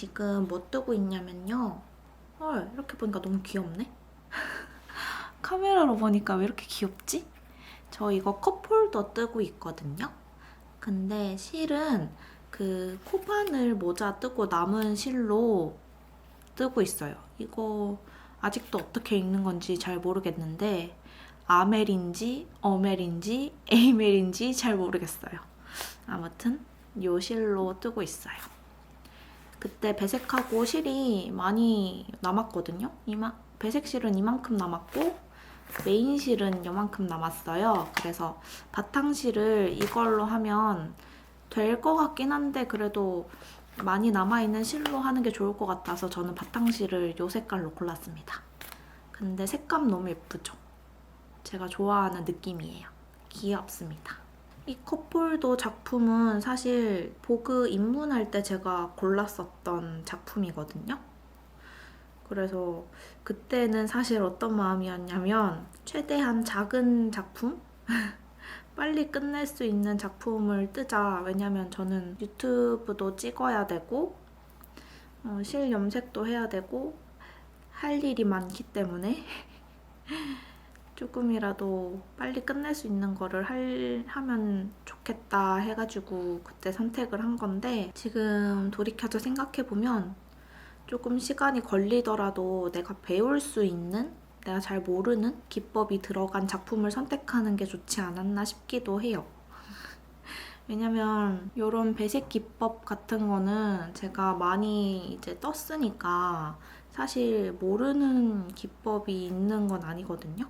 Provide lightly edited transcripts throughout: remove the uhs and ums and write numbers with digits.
지금 뭐 뜨고 있냐면요. 헐, 이렇게 보니까 너무 귀엽네? 카메라로 보니까 왜 이렇게 귀엽지? 저 이거 컵홀더 뜨고 있거든요. 근데 실은 그 코바늘 모자 뜨고 남은 실로 뜨고 있어요. 이거 아직도 어떻게 읽는 건지 잘 모르겠는데 아멜인지 어멜인지 에이멜인지 잘 모르겠어요. 아무튼 요 실로 뜨고 있어요. 그때 배색하고 실이 많이 남았거든요. 배색 실은 이만큼 남았고 메인 실은 이만큼 남았어요. 그래서 바탕 실을 이걸로 하면 될 것 같긴 한데 그래도 많이 남아있는 실로 하는 게 좋을 것 같아서 저는 바탕 실을 이 색깔로 골랐습니다. 근데 색감 너무 예쁘죠? 제가 좋아하는 느낌이에요. 귀엽습니다. 이 컵홀더 작품은 사실 보그 입문할 때 제가 골랐었던 작품이거든요. 그래서 그때는 사실 어떤 마음이었냐면 최대한 작은 작품? 빨리 끝낼 수 있는 작품을 뜨자. 왜냐면 저는 유튜브도 찍어야 되고 실 염색도 해야 되고 할 일이 많기 때문에 조금이라도 빨리 끝낼 수 있는 거를 하면 좋겠다 해가지고 그때 선택을 한 건데 지금 돌이켜서 생각해보면 조금 시간이 걸리더라도 내가 배울 수 있는 내가 잘 모르는 기법이 들어간 작품을 선택하는 게 좋지 않았나 싶기도 해요. 왜냐면 이런 배색 기법 같은 거는 제가 많이 이제 떴으니까 사실 모르는 기법이 있는 건 아니거든요.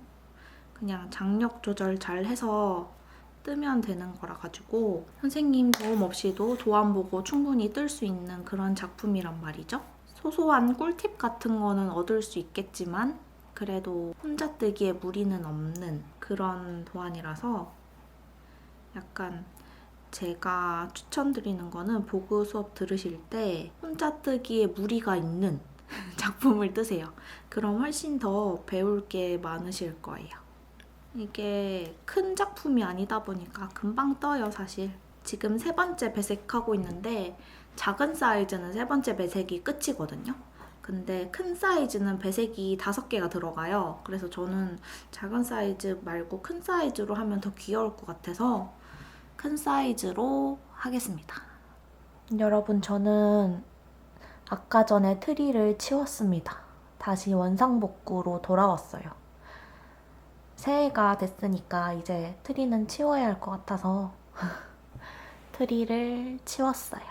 그냥 장력 조절 잘 해서 뜨면 되는 거라 가지고 선생님 도움 없이도 도안 보고 충분히 뜰 수 있는 그런 작품이란 말이죠. 소소한 꿀팁 같은 거는 얻을 수 있겠지만 그래도 혼자 뜨기에 무리는 없는 그런 도안이라서 약간 제가 추천드리는 거는 보그 수업 들으실 때 혼자 뜨기에 무리가 있는 작품을 뜨세요. 그럼 훨씬 더 배울 게 많으실 거예요. 이게 큰 작품이 아니다 보니까 금방 떠요, 사실. 지금 3번째 배색하고 있는데 작은 사이즈는 3번째 배색이 끝이거든요. 근데 큰 사이즈는 배색이 5개가 들어가요. 그래서 저는 작은 사이즈 말고 큰 사이즈로 하면 더 귀여울 것 같아서 큰 사이즈로 하겠습니다. 여러분, 저는 아까 전에 트리를 치웠습니다. 다시 원상복구로 돌아왔어요. 새해가 됐으니까 이제 트리는 치워야 할 것 같아서 트리를 치웠어요.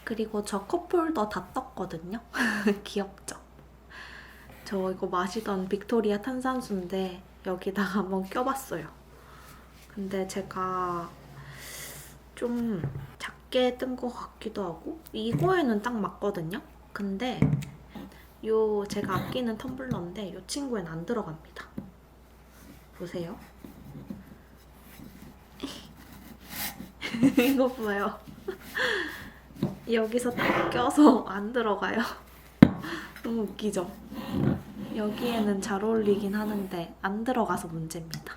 그리고 저 컵홀더 다 떴거든요. 귀엽죠? 저 이거 마시던 빅토리아 탄산수인데 여기다가 한번 껴봤어요. 근데 제가 좀 작게 뜬 것 같기도 하고 이거에는 딱 맞거든요. 근데 요 제가 아끼는 텀블러인데 요 친구에는 안 들어갑니다. 보세요. 이거 봐요. 여기서 딱 껴서 안 들어가요. 너무 웃기죠? 여기에는 잘 어울리긴 하는데 안 들어가서 문제입니다.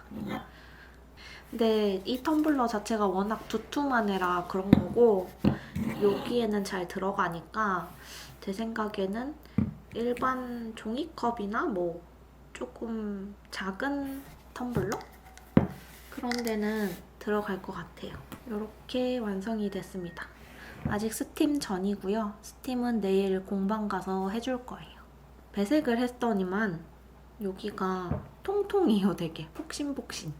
근데 이 텀블러 자체가 워낙 두툼한 애라 그런 거고 여기에는 잘 들어가니까 제 생각에는 일반 종이컵이나 뭐 조금 작은 텀블러? 그런 데는 들어갈 것 같아요. 이렇게 완성이 됐습니다. 아직 스팀 전이고요. 스팀은 내일 공방 가서 해줄 거예요. 배색을 했더니만 여기가 통통해요, 되게. 폭신폭신.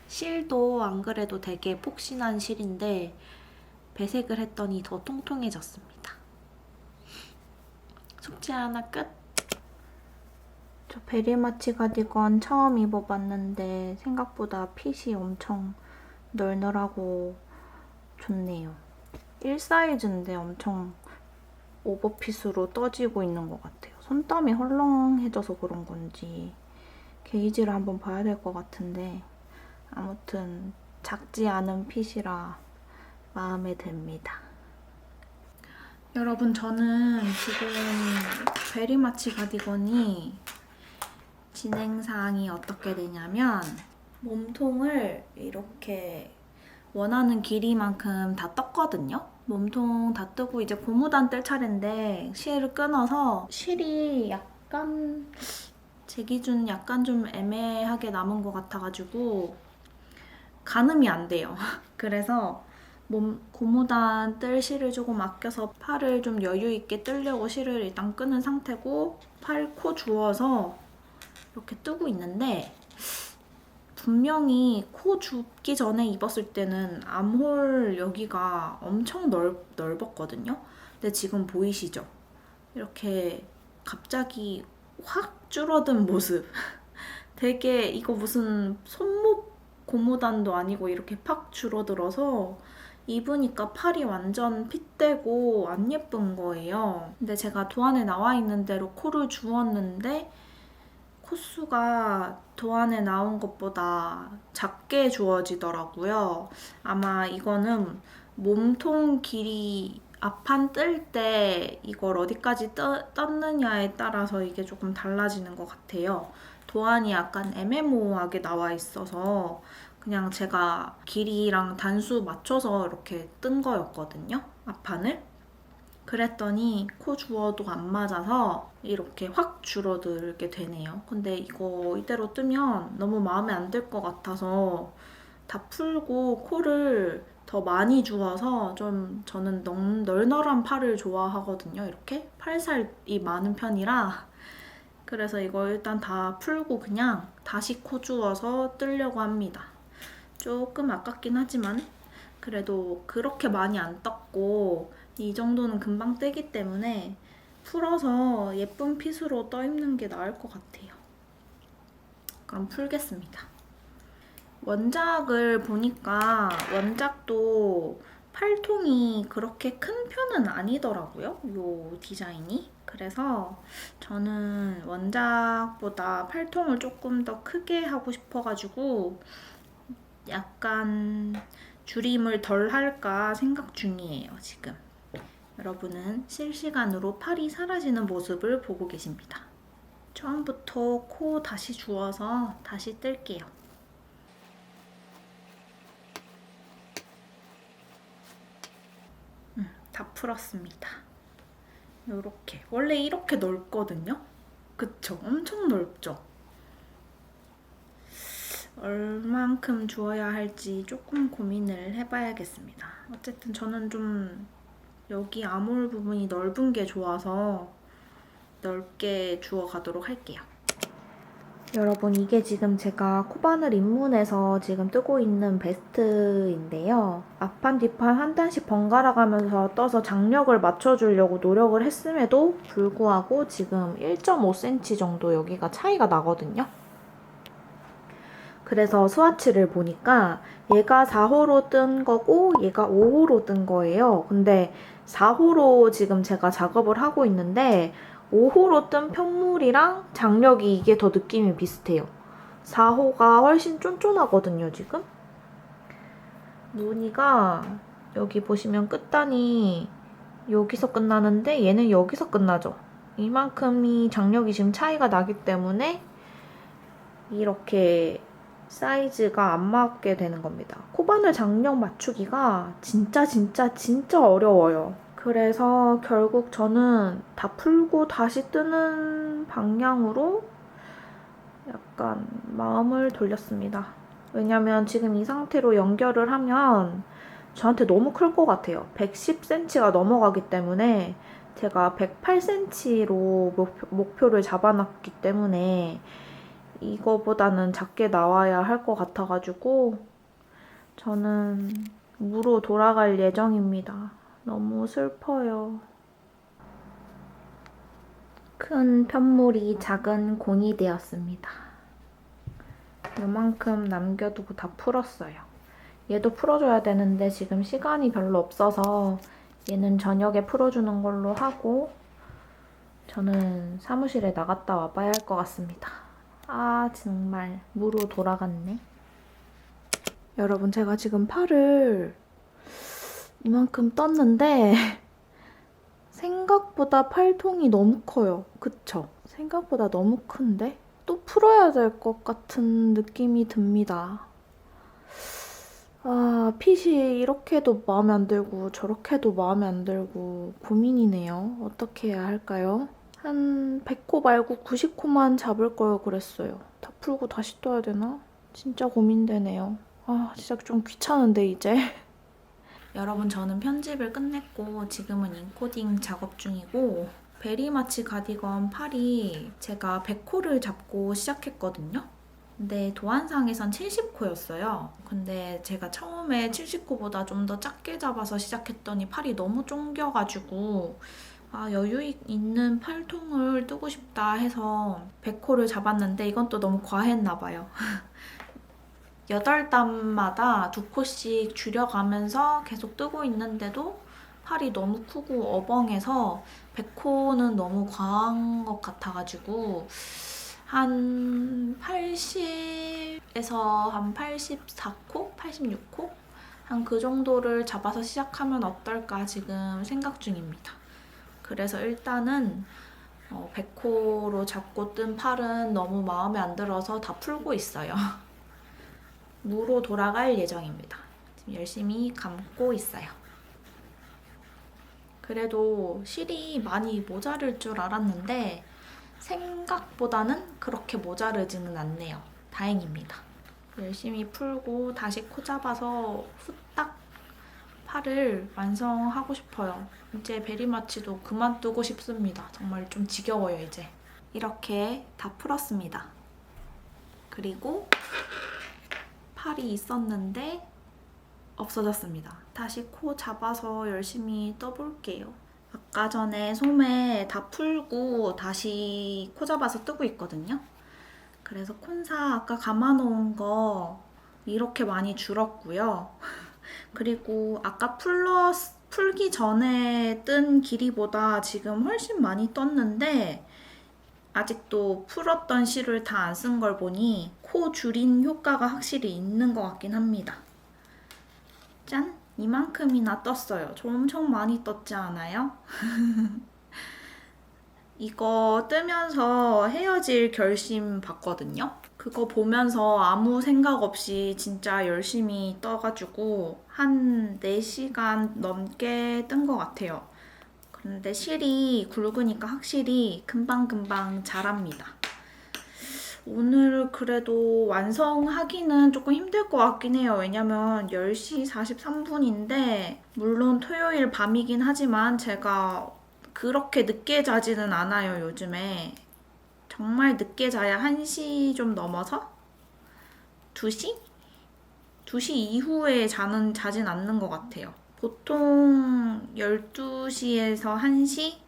실도 안 그래도 되게 폭신한 실인데 배색을 했더니 더 통통해졌습니다. 숙제 하나 끝! 저 베리마치 가디건 처음 입어봤는데 생각보다 핏이 엄청 널널하고 좋네요. 1사이즈인데 엄청 오버핏으로 떠지고 있는 것 같아요. 손땀이 헐렁해져서 그런 건지 게이지를 한번 봐야 될 것 같은데 아무튼 작지 않은 핏이라 마음에 듭니다. 여러분, 저는 지금 베리마치 가디건이 진행사항이 어떻게 되냐면 몸통을 이렇게 원하는 길이만큼 다 떴거든요. 몸통 다 뜨고 이제 고무단 뜰 차례인데 실을 끊어서 실이 약간 제 기준 약간 좀 애매하게 남은 것 같아가지고 가늠이 안 돼요. 그래서 고무단 뜰 실을 조금 아껴서 팔을 좀 여유 있게 뜨려고 실을 일단 끄는 상태고 팔 코 주워서 이렇게 뜨고 있는데 분명히 코 줍기 전에 입었을 때는 암홀 여기가 엄청 넓었거든요. 근데 지금 보이시죠? 이렇게 갑자기 확 줄어든 모습. 되게 이거 무슨 손목 고무단도 아니고 이렇게 팍 줄어들어서 입으니까 팔이 완전 핏대고 안 예쁜 거예요. 근데 제가 도안에 나와 있는 대로 코를 주웠는데 코수가 도안에 나온 것보다 작게 주어지더라고요. 아마 이거는 몸통 길이 앞판 뜰 때 이걸 어디까지 떴느냐에 따라서 이게 조금 달라지는 것 같아요. 도안이 약간 애매모호하게 나와 있어서 그냥 제가 길이랑 단수 맞춰서 이렇게 뜬 거였거든요, 앞판을. 그랬더니 코 주워도 안 맞아서 이렇게 확 줄어들게 되네요. 근데 이거 이대로 뜨면 너무 마음에 안 들 것 같아서 다 풀고 코를 더 많이 주워서 좀 저는 널널한 팔을 좋아하거든요. 이렇게 팔살이 많은 편이라 그래서 이거 일단 다 풀고 그냥 다시 코 주워서 뜨려고 합니다. 조금 아깝긴 하지만 그래도 그렇게 많이 안 떴고 이 정도는 금방 뜨기 때문에 풀어서 예쁜 핏으로 떠 입는 게 나을 것 같아요. 그럼 풀겠습니다. 원작을 보니까 원작도 팔통이 그렇게 큰 편은 아니더라고요. 이 디자인이. 그래서 저는 원작보다 팔통을 조금 더 크게 하고 싶어가지고 약간 줄임을 덜 할까 생각 중이에요, 지금. 여러분은 실시간으로 팔이 사라지는 모습을 보고 계십니다. 처음부터 코 다시 주워서 다시 뜰게요. 다 풀었습니다. 요렇게. 원래 이렇게 넓거든요? 그쵸? 엄청 넓죠? 얼만큼 주어야 할지 조금 고민을 해봐야겠습니다. 어쨌든 저는 좀 여기 암홀 부분이 넓은 게 좋아서 넓게 주워 가도록 할게요. 여러분, 이게 지금 제가 코바늘 입문해서 지금 뜨고 있는 베스트인데요. 앞판 뒷판 한 단씩 번갈아 가면서 떠서 장력을 맞춰주려고 노력을 했음에도 불구하고 지금 1.5cm 정도 여기가 차이가 나거든요. 그래서 스와치를 보니까 얘가 4호로 뜬 거고 얘가 5호로 뜬 거예요. 근데 4호로 지금 제가 작업을 하고 있는데 5호로 뜬 편물이랑 장력이 이게 더 느낌이 비슷해요. 4호가 훨씬 쫀쫀하거든요, 지금. 무늬가 여기 보시면 끝단이 여기서 끝나는데 얘는 여기서 끝나죠. 이만큼이 장력이 지금 차이가 나기 때문에 이렇게 사이즈가 안 맞게 되는 겁니다. 코바늘 장력 맞추기가 진짜 어려워요. 그래서 결국 저는 다 풀고 다시 뜨는 방향으로 약간 마음을 돌렸습니다. 왜냐면 지금 이 상태로 연결을 하면 저한테 너무 클 것 같아요. 110cm가 넘어가기 때문에 제가 108cm로 목표를 잡아놨기 때문에 이거보다는 작게 나와야 할 것 같아가지고 저는 무로 돌아갈 예정입니다. 너무 슬퍼요. 큰 편물이 작은 곤이 되었습니다. 요만큼 남겨두고 다 풀었어요. 얘도 풀어줘야 되는데 지금 시간이 별로 없어서 얘는 저녁에 풀어주는 걸로 하고 저는 사무실에 나갔다 와봐야 할 것 같습니다. 아, 정말 무로 돌아갔네. 여러분, 제가 지금 팔을 이만큼 떴는데 생각보다 팔통이 너무 커요. 그쵸? 생각보다 너무 큰데? 또 풀어야 될 것 같은 느낌이 듭니다. 아, 핏이 이렇게도 마음에 안 들고 저렇게도 마음에 안 들고 고민이네요. 어떻게 해야 할까요? 한 100코 말고 90코만 잡을 걸 그랬어요. 다 풀고 다시 떠야 되나? 진짜 고민되네요. 아, 진짜 좀 귀찮은데 이제. 여러분, 저는 편집을 끝냈고 지금은 인코딩 작업 중이고, 베리마치 가디건 팔이 제가 100코를 잡고 시작했거든요. 근데 도안상에선 70코였어요. 근데 제가 처음에 70코보다 좀 더 작게 잡아서 시작했더니 팔이 너무 쫑겨가지고 여유 있는 팔통을 뜨고 싶다 해서 100코를 잡았는데 이건 또 너무 과했나 봐요. 8단마다 2코씩 줄여가면서 계속 뜨고 있는데도 팔이 너무 크고 어벙해서 100코는 너무 과한 것 같아가지고 한 80에서 한 84코? 86코? 한 그 정도를 잡아서 시작하면 어떨까 지금 생각 중입니다. 그래서 일단은 100코로 잡고 뜬 팔은 너무 마음에 안 들어서 다 풀고 있어요. 무로 돌아갈 예정입니다. 지금 열심히 감고 있어요. 그래도 실이 많이 모자랄 줄 알았는데 생각보다는 그렇게 모자르지는 않네요. 다행입니다. 열심히 풀고 다시 코 잡아서 후딱 팔을 완성하고 싶어요. 이제 베리마치도 그만두고 싶습니다. 정말 좀 지겨워요, 이제. 이렇게 다 풀었습니다. 그리고 팔이 있었는데 없어졌습니다. 다시 코 잡아서 열심히 떠볼게요. 아까 전에 소매 다 풀고 다시 코 잡아서 뜨고 있거든요. 그래서 콘사 아까 감아놓은 거 이렇게 많이 줄었고요. 그리고 아까 풀기 전에 뜬 길이보다 지금 훨씬 많이 떴는데 아직도 풀었던 실을 다 안 쓴 걸 보니 코 줄인 효과가 확실히 있는 것 같긴 합니다. 짠! 이만큼이나 떴어요. 저 엄청 많이 떴지 않아요? 이거 뜨면서 헤어질 결심 봤거든요. 그거 보면서 아무 생각 없이 진짜 열심히 떠가지고 한 4시간 넘게 뜬 것 같아요. 그런데 실이 굵으니까 확실히 금방금방 자랍니다. 오늘 그래도 완성하기는 조금 힘들 것 같긴 해요. 왜냐면 10시 43분인데 물론 토요일 밤이긴 하지만 제가 그렇게 늦게 자지는 않아요, 요즘에. 정말 늦게 자야 1시 좀 넘어서? 2시? 2시 이후에 자진 않는 것 같아요. 보통 12시에서 1시?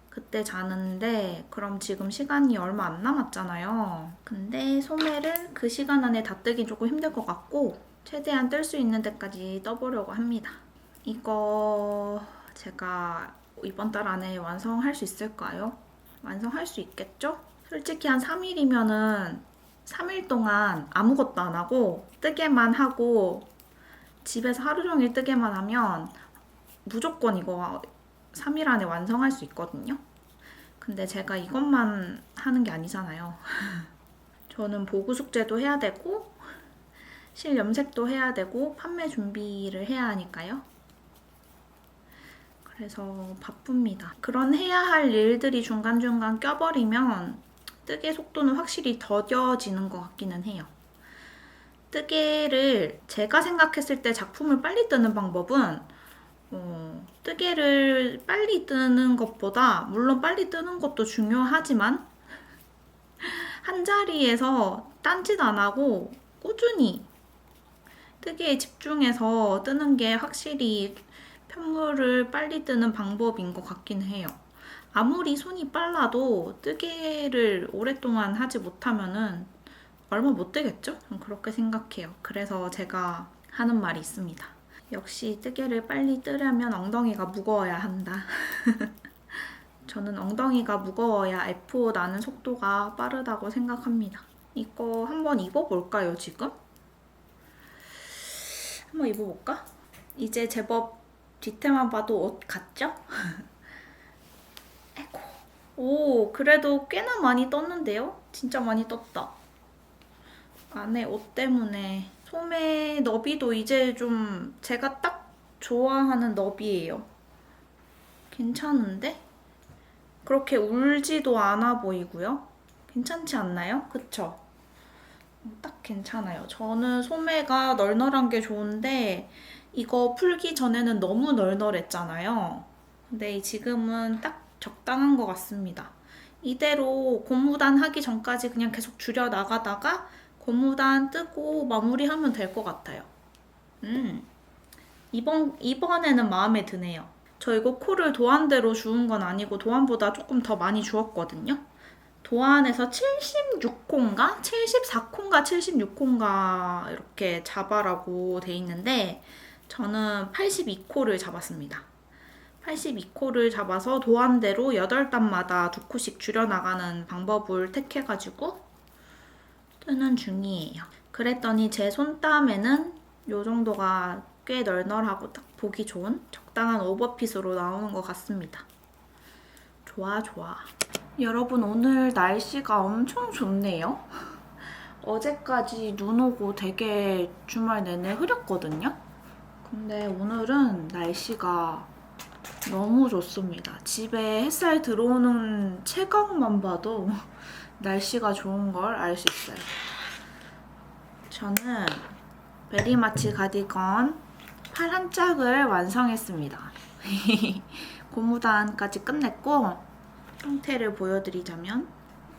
그때 자는데 그럼 지금 시간이 얼마 안 남았잖아요. 근데 소매를 그 시간 안에 다 뜨긴 조금 힘들 것 같고 최대한 뜰 수 있는 데까지 떠보려고 합니다. 이거 제가 이번 달 안에 완성할 수 있을까요? 완성할 수 있겠죠? 솔직히 한 3일이면은 3일 동안 아무것도 안 하고 뜨개만 하고 집에서 하루 종일 뜨개만 하면 무조건 이거 3일 안에 완성할 수 있거든요. 근데 제가 이것만 하는 게 아니잖아요. 저는 보고 숙제도 해야 되고 실 염색도 해야 되고 판매 준비를 해야 하니까요. 그래서 바쁩니다. 그런 해야 할 일들이 중간중간 껴버리면 뜨개 속도는 확실히 더뎌지는 것 같기는 해요. 뜨개를 제가 생각했을 때 작품을 빨리 뜨는 방법은 뜨개를 빨리 뜨는 것보다 물론 빨리 뜨는 것도 중요하지만 한 자리에서 딴짓 안 하고 꾸준히 뜨개에 집중해서 뜨는 게 확실히 편물을 빨리 뜨는 방법인 것 같긴 해요. 아무리 손이 빨라도 뜨개를 오랫동안 하지 못하면은 얼마 못 뜨겠죠? 그렇게 생각해요. 그래서 제가 하는 말이 있습니다. 역시 뜨개를 빨리 뜨려면 엉덩이가 무거워야 한다. 저는 엉덩이가 무거워야 F5 나는 속도가 빠르다고 생각합니다. 이거 한번 입어볼까요, 지금? 한번 입어볼까? 이제 제법 뒤태만 봐도 옷 같죠? 아이고. 오, 그래도 꽤나 많이 떴는데요? 진짜 많이 떴다. 안에 옷 때문에 소매 너비도 이제 좀 제가 딱 좋아하는 너비예요. 괜찮은데? 그렇게 울지도 않아 보이고요. 괜찮지 않나요? 그쵸? 딱 괜찮아요. 저는 소매가 널널한 게 좋은데 이거 풀기 전에는 너무 널널했잖아요. 근데 지금은 딱 적당한 것 같습니다. 이대로 고무단 하기 전까지 그냥 계속 줄여 나가다가 고무단 뜨고 마무리하면 될 것 같아요. 이번에는 마음에 드네요. 저 이거 코를 도안대로 주운 건 아니고 도안보다 조금 더 많이 주었거든요. 도안에서 76콘가? 74콘가 76콘가 이렇게 잡아라고 돼 있는데 저는 82코를 잡았습니다. 82코를 잡아서 도안대로 8단마다 2코씩 줄여나가는 방법을 택해가지고 뜨는 중이에요. 그랬더니 제 손땀에는 이 정도가 꽤 널널하고 딱 보기 좋은 적당한 오버핏으로 나오는 것 같습니다. 좋아. 여러분 오늘 날씨가 엄청 좋네요. 어제까지 눈 오고 되게 주말 내내 흐렸거든요. 근데 오늘은 날씨가 너무 좋습니다. 집에 햇살 들어오는 체감만 봐도 날씨가 좋은 걸 알 수 있어요. 저는 베리마치 가디건 팔 한 짝을 완성했습니다. 고무단까지 끝냈고 형태를 보여드리자면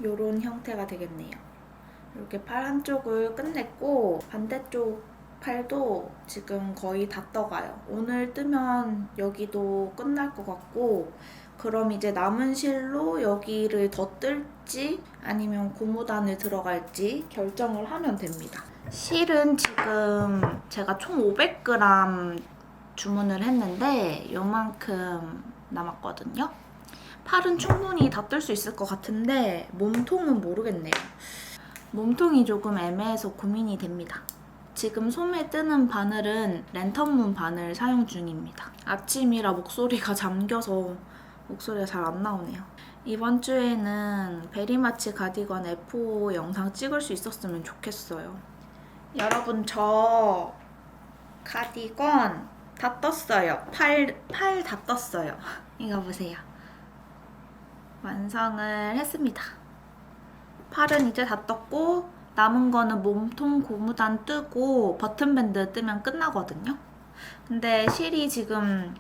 이런 형태가 되겠네요. 이렇게 팔 한쪽을 끝냈고 반대쪽 팔도 지금 거의 다 떠가요. 오늘 뜨면 여기도 끝날 것 같고 그럼 이제 남은 실로 여기를 더 뜰지 아니면 고무단을 들어갈지 결정을 하면 됩니다. 실은 지금 제가 총 500g 주문을 했는데 요만큼 남았거든요. 팔은 충분히 다 뜰 수 있을 것 같은데 몸통은 모르겠네요. 몸통이 조금 애매해서 고민이 됩니다. 지금 소매 뜨는 바늘은 랜턴문 바늘 사용 중입니다. 아침이라 목소리가 잠겨서 목소리가 잘 안 나오네요. 이번 주에는 베리마치 가디건 F5 영상 찍을 수 있었으면 좋겠어요. 여러분 저 가디건 다 떴어요. 팔 다 떴어요. 이거 보세요. 완성을 했습니다. 팔은 이제 다 떴고 남은 거는 몸통 고무단 뜨고 버튼밴드 뜨면 끝나거든요. 근데 실이 지금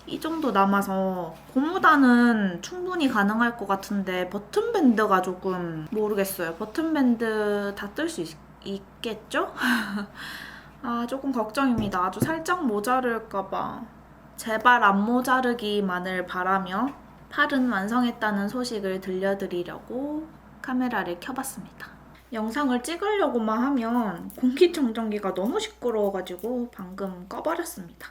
이 정도 남아서 고무단은 충분히 가능할 것 같은데 버튼밴드가 조금 모르겠어요. 버튼밴드 다 뜰 수 있겠죠? 아 조금 걱정입니다. 아주 살짝 모자랄까봐. 제발 안 모자르기만을 바라며 팔은 완성했다는 소식을 들려드리려고 카메라를 켜봤습니다. 영상을 찍으려고만 하면 공기청정기가 너무 시끄러워가지고 방금 꺼버렸습니다.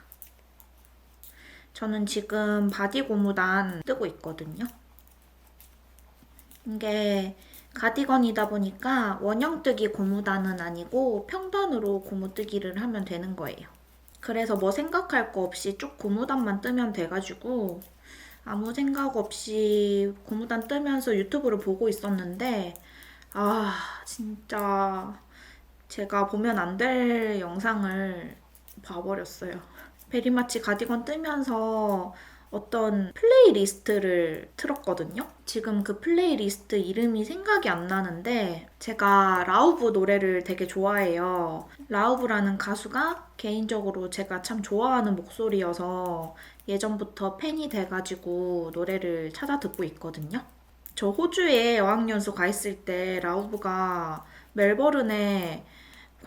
저는 지금 바디 고무단 뜨고 있거든요. 이게 가디건이다 보니까 원형뜨기 고무단은 아니고 평단으로 고무뜨기를 하면 되는 거예요. 그래서 뭐 생각할 거 없이 쭉 고무단만 뜨면 돼가지고 아무 생각 없이 고무단 뜨면서 유튜브를 보고 있었는데 아 진짜 제가 보면 안 될 영상을 봐버렸어요. 베리마치 가디건 뜨면서 어떤 플레이리스트를 틀었거든요. 지금 그 플레이리스트 이름이 생각이 안 나는데 제가 라우브 노래를 되게 좋아해요. 라우브라는 가수가 개인적으로 제가 참 좋아하는 목소리여서 예전부터 팬이 돼가지고 노래를 찾아 듣고 있거든요. 저 호주에 어학연수 가 있을 때 라우브가 멜버른에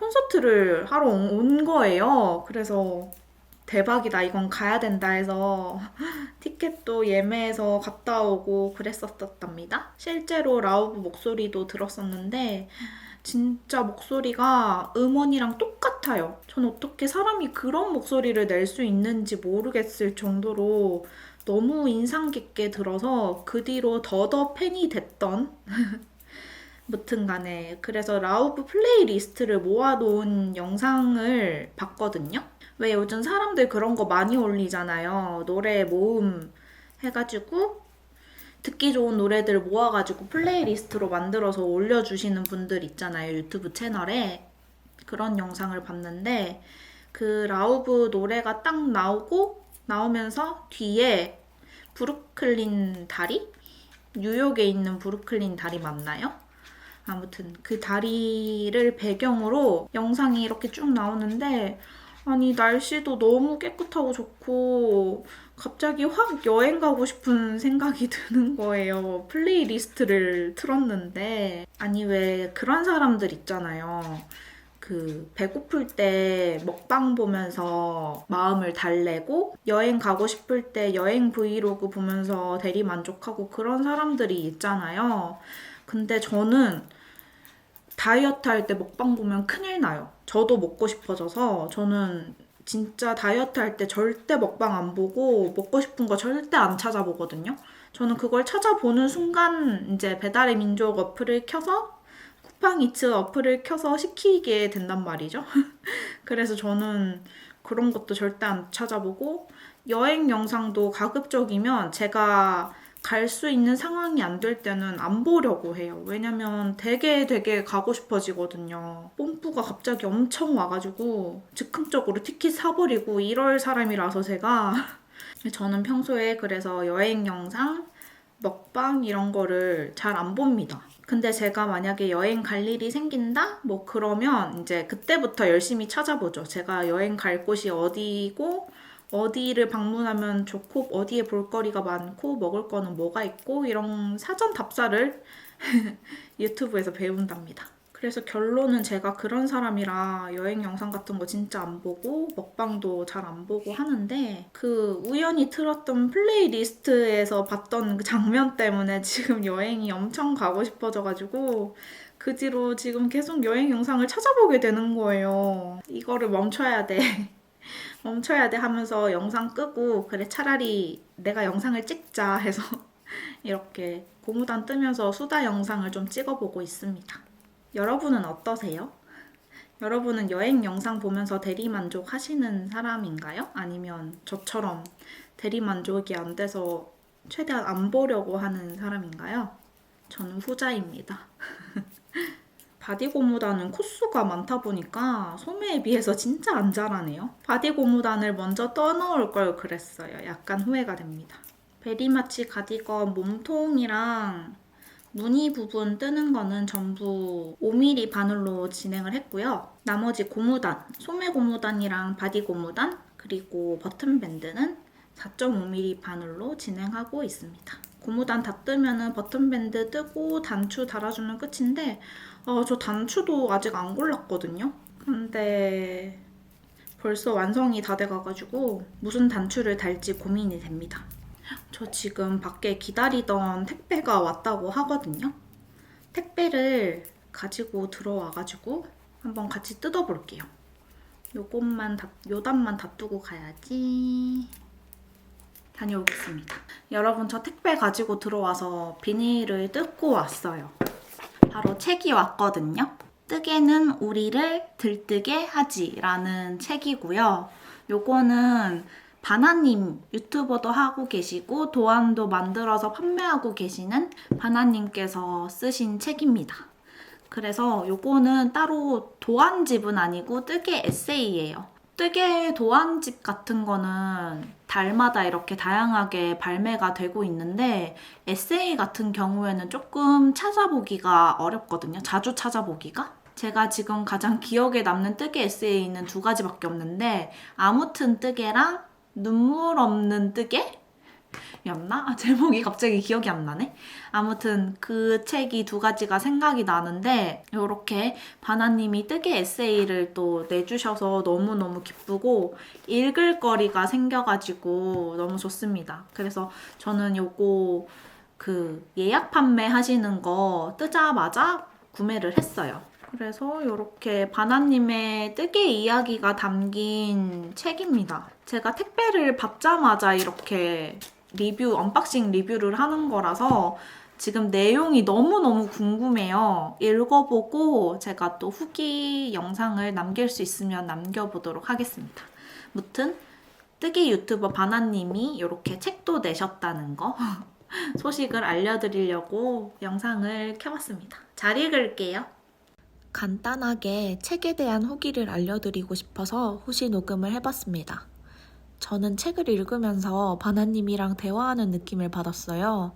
콘서트를 하러 온 거예요. 그래서 대박이다, 이건 가야 된다 해서 티켓도 예매해서 갔다 오고 그랬었답니다. 실제로 라우브 목소리도 들었었는데 진짜 목소리가 음원이랑 똑같아요. 전 어떻게 사람이 그런 목소리를 낼 수 있는지 모르겠을 정도로 너무 인상 깊게 들어서 그 뒤로 더더 팬이 됐던 무튼 간에 그래서 라우브 플레이리스트를 모아놓은 영상을 봤거든요. 왜 요즘 사람들 그런 거 많이 올리잖아요. 노래 모음 해가지고 듣기 좋은 노래들 모아가지고 플레이리스트로 만들어서 올려주시는 분들 있잖아요. 유튜브 채널에. 그런 영상을 봤는데 그 라우브 노래가 딱 나오면서 뒤에 브루클린 다리? 뉴욕에 있는 브루클린 다리 맞나요? 아무튼 그 다리를 배경으로 영상이 이렇게 쭉 나오는데 아니 날씨도 너무 깨끗하고 좋고 갑자기 확 여행 가고 싶은 생각이 드는 거예요. 플레이리스트를 틀었는데 아니 왜 그런 사람들 있잖아요. 그 배고플 때 먹방 보면서 마음을 달래고 여행 가고 싶을 때 여행 브이로그 보면서 대리 만족하고 그런 사람들이 있잖아요. 근데 저는 다이어트 할 때 먹방 보면 큰일 나요. 저도 먹고 싶어져서 저는 진짜 다이어트 할 때 절대 먹방 안 보고 먹고 싶은 거 절대 안 찾아보거든요. 저는 그걸 찾아보는 순간 이제 배달의 민족 어플을 켜서 쿠팡이츠 어플을 켜서 시키게 된단 말이죠. 그래서 저는 그런 것도 절대 안 찾아보고 여행 영상도 가급적이면 제가 갈 수 있는 상황이 안 될 때는 안 보려고 해요. 왜냐면 되게 가고 싶어지거든요. 뽐뿌가 갑자기 엄청 와가지고 즉흥적으로 티켓 사버리고 이럴 사람이라서 제가 저는 평소에 그래서 여행 영상, 먹방 이런 거를 잘 안 봅니다. 근데 제가 만약에 여행 갈 일이 생긴다? 뭐 그러면 이제 그때부터 열심히 찾아보죠. 제가 여행 갈 곳이 어디고 어디를 방문하면 좋고 어디에 볼거리가 많고 먹을 거는 뭐가 있고 이런 사전 답사를 유튜브에서 배운답니다. 그래서 결론은 제가 그런 사람이라 여행 영상 같은 거 진짜 안 보고 먹방도 잘 안 보고 하는데 그 우연히 틀었던 플레이리스트에서 봤던 그 장면 때문에 지금 여행이 엄청 가고 싶어져가지고 그 뒤로 지금 계속 여행 영상을 찾아보게 되는 거예요. 이거를 멈춰야 돼. 멈춰야 돼 하면서 영상 끄고 그래 차라리 내가 영상을 찍자 해서 이렇게 고무단 뜨면서 수다 영상을 좀 찍어보고 있습니다. 여러분은 어떠세요? 여러분은 여행 영상 보면서 대리만족 하시는 사람인가요? 아니면 저처럼 대리만족이 안 돼서 최대한 안 보려고 하는 사람인가요? 저는 후자입니다. 바디 고무단은 코수가 많다 보니까 소매에 비해서 진짜 안 자라네요. 바디 고무단을 먼저 떠넣을 걸 그랬어요. 약간 후회가 됩니다. 베리마치 가디건 몸통이랑 무늬 부분 뜨는 거는 전부 5mm 바늘로 진행을 했고요. 나머지 고무단, 소매 고무단이랑 바디 고무단, 그리고 버튼밴드는 4.5mm 바늘로 진행하고 있습니다. 고무단 다 뜨면은 버튼밴드 뜨고 단추 달아주면 끝인데 저 단추도 아직 안 골랐거든요. 근데 벌써 완성이 다 돼가가지고 무슨 단추를 달지 고민이 됩니다. 저 지금 밖에 기다리던 택배가 왔다고 하거든요. 택배를 가지고 들어와가지고 한번 같이 뜯어볼게요. 요 단만 다 두고 가야지. 다녀오겠습니다. 여러분 저 택배 가지고 들어와서 비닐을 뜯고 왔어요. 바로 책이 왔거든요. 뜨개는 우리를 들뜨게 하지 라는 책이고요. 요거는 바나님 유튜버도 하고 계시고 도안도 만들어서 판매하고 계시는 바나님께서 쓰신 책입니다. 그래서 요거는 따로 도안집은 아니고 뜨개 에세이예요. 뜨개 도안집 같은 거는 달마다 이렇게 다양하게 발매가 되고 있는데 에세이 같은 경우에는 조금 찾아보기가 어렵거든요. 자주 찾아보기가. 제가 지금 가장 기억에 남는 뜨개 에세이는 2가지밖에 없는데 아무튼 뜨개랑 눈물 없는 뜨개? 였나? 제목이 갑자기 기억이 안 나네? 아무튼 그 책이 2가지가 생각이 나는데 이렇게 바나님이 뜨개 에세이를 또 내주셔서 너무너무 기쁘고 읽을 거리가 생겨가지고 너무 좋습니다. 그래서 저는 요거 그 예약 판매 하시는 거 뜨자마자 구매를 했어요. 그래서 이렇게 바나님의 뜨개 이야기가 담긴 책입니다. 제가 택배를 받자마자 이렇게 언박싱 리뷰를 하는 거라서 지금 내용이 너무너무 궁금해요. 읽어보고 제가 또 후기 영상을 남길 수 있으면 남겨보도록 하겠습니다. 무튼 뜨개 유튜버 바나님이 이렇게 책도 내셨다는 거 소식을 알려드리려고 영상을 켜봤습니다. 잘 읽을게요. 간단하게 책에 대한 후기를 알려드리고 싶어서 후시 녹음을 해봤습니다. 저는 책을 읽으면서 바나님이랑 대화하는 느낌을 받았어요.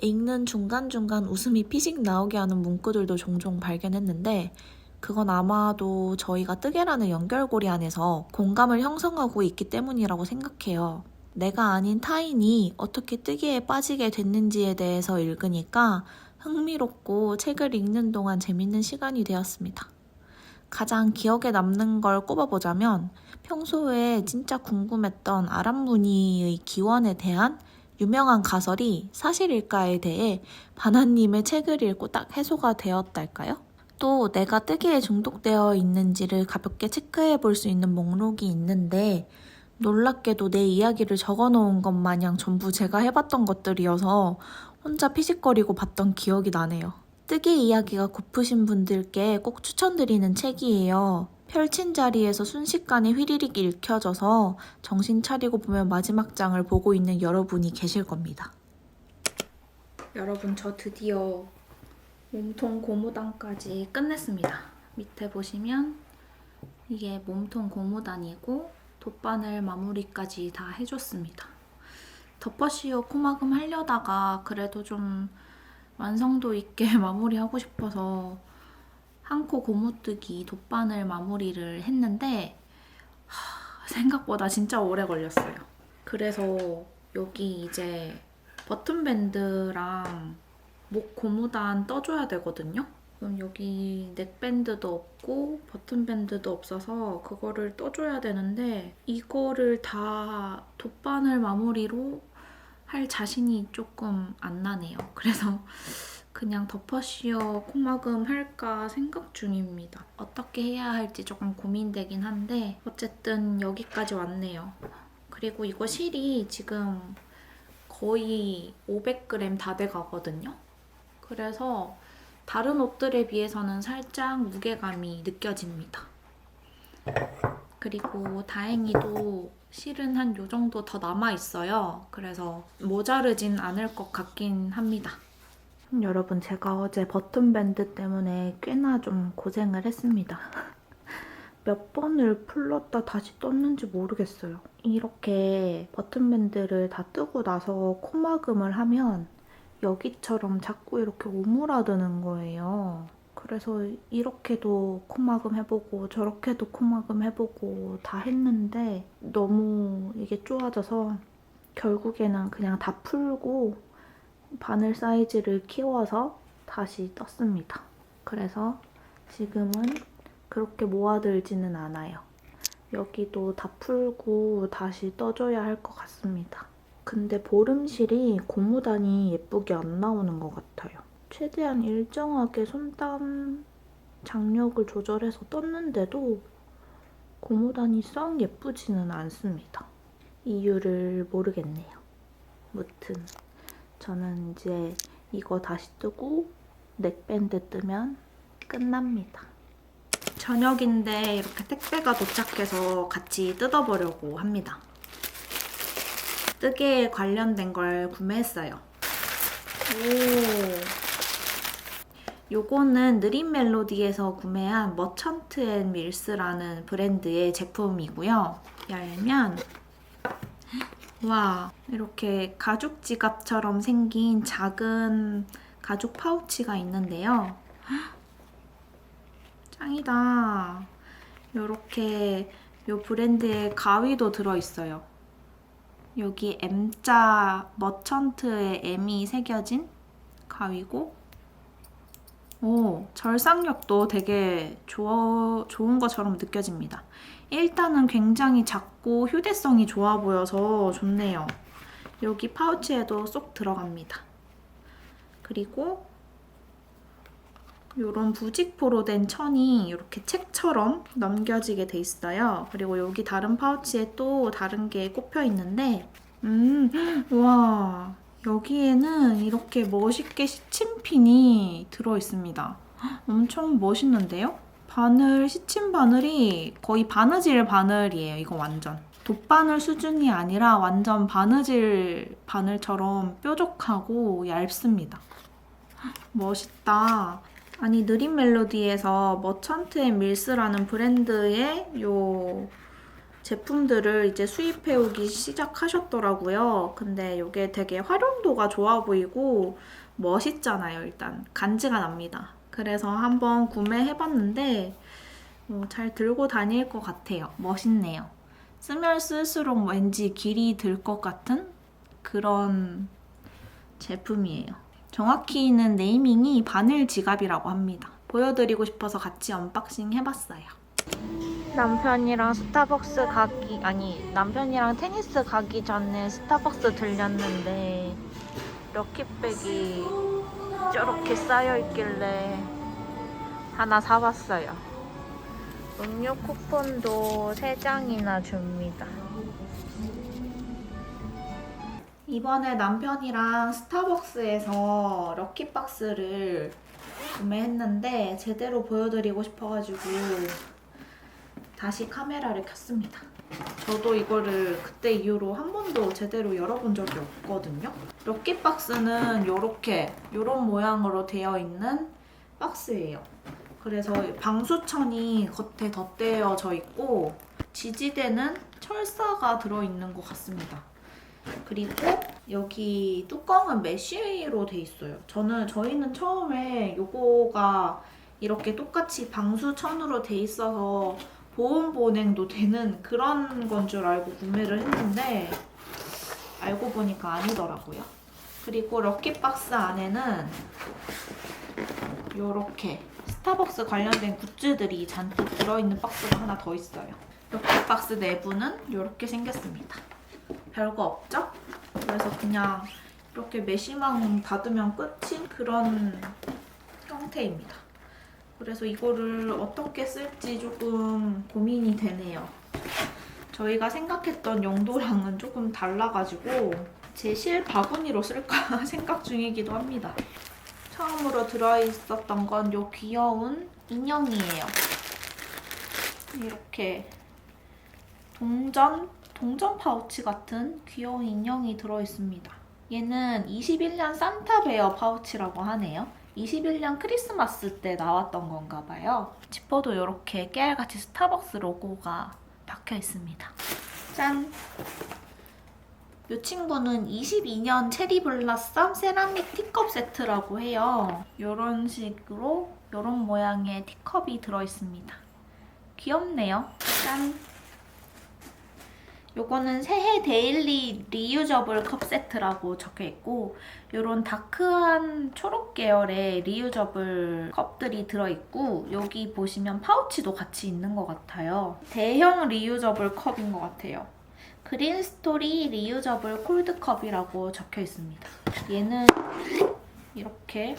읽는 중간중간 웃음이 피식 나오게 하는 문구들도 종종 발견했는데 그건 아마도 저희가 뜨개라는 연결고리 안에서 공감을 형성하고 있기 때문이라고 생각해요. 내가 아닌 타인이 어떻게 뜨개에 빠지게 됐는지에 대해서 읽으니까 흥미롭고 책을 읽는 동안 재밌는 시간이 되었습니다. 가장 기억에 남는 걸 꼽아보자면 평소에 진짜 궁금했던 아랍무늬의 기원에 대한 유명한 가설이 사실일까에 대해 바나님의 책을 읽고 딱 해소가 되었달까요? 또 내가 뜨개에 중독되어 있는지를 가볍게 체크해 볼 수 있는 목록이 있는데 놀랍게도 내 이야기를 적어놓은 것 마냥 전부 제가 해봤던 것들이어서 혼자 피식거리고 봤던 기억이 나네요. 뜨개 이야기가 고프신 분들께 꼭 추천드리는 책이에요. 펼친 자리에서 순식간에 휘리릭 읽혀져서 정신 차리고 보면 마지막 장을 보고 있는 여러분이 계실 겁니다. 여러분, 저 드디어 몸통 고무단까지 끝냈습니다. 밑에 보시면 이게 몸통 고무단이고 돗바늘 마무리까지 다 해줬습니다. 덮어씌워 코막음 하려다가 그래도 좀 완성도 있게 마무리하고 싶어서 한 코 고무뜨기 돗바늘 마무리를 했는데 생각보다 진짜 오래 걸렸어요. 그래서 여기 이제 버튼밴드랑 목 고무단 떠줘야 되거든요. 그럼 여기 넥밴드도 없고 버튼밴드도 없어서 그거를 떠줘야 되는데 이거를 다 돗바늘 마무리로 할 자신이 조금 안 나네요. 그래서 그냥 덮어씌워 코막음 할까 생각 중입니다. 어떻게 해야 할지 조금 고민되긴 한데 어쨌든 여기까지 왔네요. 그리고 이거 실이 지금 거의 500g 다 돼가거든요. 그래서 다른 옷들에 비해서는 살짝 무게감이 느껴집니다. 그리고 다행히도 실은 한 요 정도 더 남아있어요. 그래서 모자르진 않을 것 같긴 합니다. 여러분, 제가 어제 버튼밴드 때문에 꽤나 좀 고생을 했습니다. 몇 번을 풀렀다 다시 떴는지 모르겠어요. 이렇게 버튼밴드를 다 뜨고 나서 코막음을 하면 여기처럼 자꾸 이렇게 오므라드는 거예요. 그래서 이렇게도 코막음 해보고 저렇게도 코막음 해보고 다 했는데 너무 이게 쪼아져서 결국에는 그냥 다 풀고 바늘 사이즈를 키워서 다시 떴습니다. 그래서 지금은 그렇게 모아들지는 않아요. 여기도 다 풀고 다시 떠줘야 할 것 같습니다. 근데 보름실이 고무단이 예쁘게 안 나오는 것 같아요. 최대한 일정하게 손땀 장력을 조절해서 떴는데도 고무단이 썩 예쁘지는 않습니다. 이유를 모르겠네요. 무튼 저는 이제 이거 다시 뜨고 넥밴드 뜨면 끝납니다. 저녁인데 이렇게 택배가 도착해서 같이 뜯어보려고 합니다. 뜨개에 관련된 걸 구매했어요. 요거는 느린 멜로디에서 구매한 머천트 앤 밀스라는 브랜드의 제품이고요. 열면 와, 이렇게 가죽 지갑처럼 생긴 작은 가죽 파우치가 있는데요. 짱이다. 요렇게 요 브랜드의 가위도 들어있어요. 여기 M자 머천트의 M이 새겨진 가위고 절삭력도 되게 좋은 것처럼 느껴집니다. 일단은 굉장히 작고 휴대성이 좋아 보여서 좋네요. 여기 파우치에도 쏙 들어갑니다. 그리고 이런 부직포로 된 천이 이렇게 책처럼 넘겨지게 돼 있어요. 그리고 여기 다른 파우치에 또 다른 게 꼽혀 있는데 와, 여기에는 이렇게 멋있게 시침핀이 들어있습니다. 엄청 멋있는데요? 바늘, 시침 바늘이 거의 바느질 바늘이에요. 이거 완전. 돗바늘 수준이 아니라 완전 바느질 바늘처럼 뾰족하고 얇습니다. 멋있다. 아니, 느린 멜로디에서 머천트 앤 밀스라는 브랜드의 요 제품들을 이제 수입해오기 시작하셨더라고요. 근데 이게 되게 활용도가 좋아 보이고 멋있잖아요. 일단 간지가 납니다. 그래서 한번 구매해봤는데 잘 들고 다닐 것 같아요. 멋있네요. 쓰면 쓸수록 왠지 길이 들 것 같은 그런 제품이에요. 정확히는 네이밍이 바늘 지갑이라고 합니다. 보여드리고 싶어서 같이 언박싱 해봤어요. 남편이랑 남편이랑 테니스 가기 전에 스타벅스 들렸는데 럭키백이 저렇게 쌓여있길래 하나 사봤어요. 음료 쿠폰도 3장이나 줍니다. 이번에 남편이랑 스타벅스에서 럭키박스를 구매했는데 제대로 보여드리고 싶어가지고 다시 카메라를 켰습니다. 저도 이거를 그때 이후로 한 번도 제대로 열어본 적이 없거든요. 럭키박스는 이런 모양으로 되어 있는 박스예요. 그래서 방수천이 겉에 덧대어져 있고 지지대는 철사가 들어있는 것 같습니다. 그리고 여기 뚜껑은 메쉬로 돼 있어요. 저희는 처음에 요거가 이렇게 똑같이 방수천으로 돼 있어서 보온 보냉도 되는 그런 건 줄 알고 구매를 했는데 알고 보니까 아니더라고요. 그리고 럭키박스 안에는 요렇게 스타벅스 관련된 굿즈들이 잔뜩 들어있는 박스가 하나 더 있어요. 럭키박스 내부는 이렇게 생겼습니다. 별거 없죠? 그래서 그냥 이렇게 메쉬망 닫으면 끝인 그런 형태입니다. 그래서 이거를 어떻게 쓸지 조금 고민이 되네요. 저희가 생각했던 용도랑은 조금 달라가지고 제 실 바구니로 쓸까 생각 중이기도 합니다. 처음으로 들어있었던 건 요 귀여운 인형이에요. 이렇게 동전 파우치 같은 귀여운 인형이 들어있습니다. 얘는 21년 산타베어 파우치라고 하네요. 21년 크리스마스 때 나왔던 건가 봐요. 지퍼도 이렇게 깨알같이 스타벅스 로고가 박혀 있습니다. 짠! 이 친구는 22년 체리 블라썸 세라믹 티컵 세트라고 해요. 이런 식으로 이런 모양의 티컵이 들어있습니다. 귀엽네요. 짠! 요거는 새해 데일리 리유저블 컵 세트라고 적혀있고 요런 다크한 초록 계열의 리유저블 컵들이 들어있고 여기 보시면 파우치도 같이 있는 것 같아요. 대형 리유저블 컵인 것 같아요. 그린스토리 리유저블 콜드컵이라고 적혀있습니다. 얘는 이렇게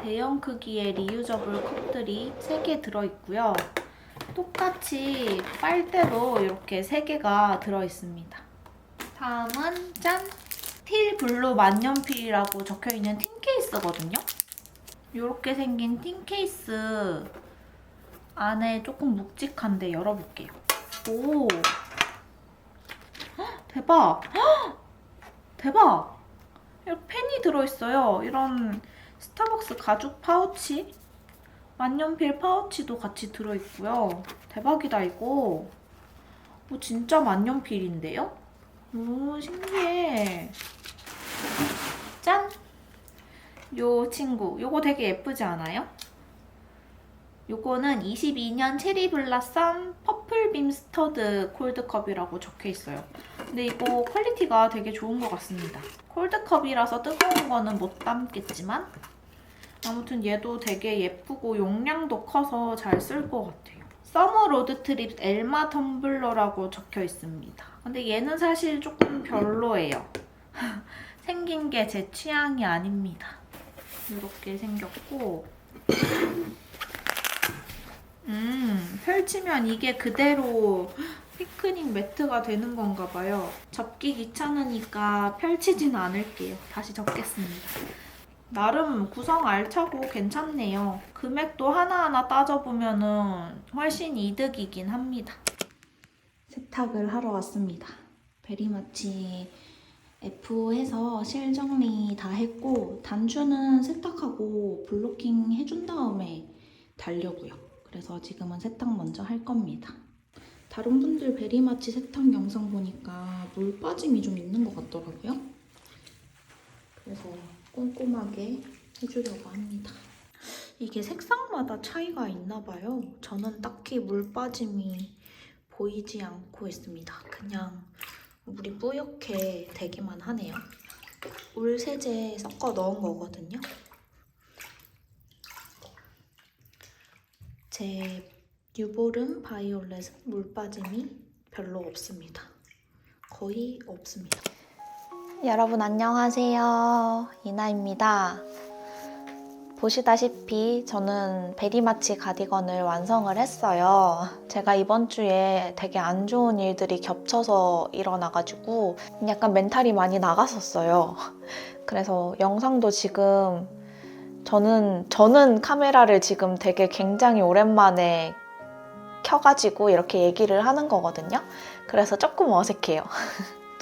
대형 크기의 리유저블 컵들이 3개 들어있고요. 똑같이 빨대도 이렇게 3개가 들어있습니다. 다음은 짠! 스틸 블루 만년필이라고 적혀있는 틴 케이스거든요. 이렇게 생긴 틴 케이스 안에 조금 묵직한데 열어볼게요. 오! 헉, 대박! 헉, 대박! 이렇게 펜이 들어있어요. 이런 스타벅스 가죽 파우치 만년필 파우치도 같이 들어있고요. 대박이다 이거. 오, 진짜 만년필인데요? 오, 신기해. 짠! 요 친구, 요거 되게 예쁘지 않아요? 요거는 22년 체리 블라썸 퍼플빔 스터드 콜드컵이라고 적혀있어요. 근데 이거 퀄리티가 되게 좋은 것 같습니다. 콜드컵이라서 뜨거운 거는 못 담겠지만 아무튼 얘도 되게 예쁘고 용량도 커서 잘 쓸 것 같아요. 서머 로드트립 엘마 텀블러라고 적혀있습니다. 근데 얘는 사실 조금 별로예요. 생긴 게 제 취향이 아닙니다. 이렇게 생겼고 펼치면 이게 그대로 피크닉 매트가 되는 건가 봐요. 접기 귀찮으니까 펼치진 않을게요. 다시 접겠습니다. 나름 구성 알차고 괜찮네요. 금액도 하나하나 따져보면 훨씬 이득이긴 합니다. 세탁을 하러 왔습니다. 베리마치 F해서 실 정리 다 했고 단추는 세탁하고 블로킹 해준 다음에 달려고요. 그래서 지금은 세탁 먼저 할 겁니다. 다른 분들 베리마치 세탁 영상 보니까 물 빠짐이 좀 있는 것 같더라고요. 그래서 꼼꼼하게 해주려고 합니다. 이게 색상마다 차이가 있나 봐요. 저는 딱히 물 빠짐이 보이지 않고 있습니다. 그냥 물이 뿌옇게 되기만 하네요. 울 세제 섞어 넣은 거거든요. 제 뉴보름 바이올렛은 물 빠짐이 별로 없습니다. 거의 없습니다. 여러분 안녕하세요. 이나입니다. 보시다시피 저는 베리마치 가디건을 완성을 했어요. 제가 이번 주에 되게 안 좋은 일들이 겹쳐서 일어나가지고 약간 멘탈이 많이 나갔었어요. 그래서 영상도 지금 저는 카메라를 지금 되게 굉장히 오랜만에 켜가지고 이렇게 얘기를 하는 거거든요. 그래서 조금 어색해요.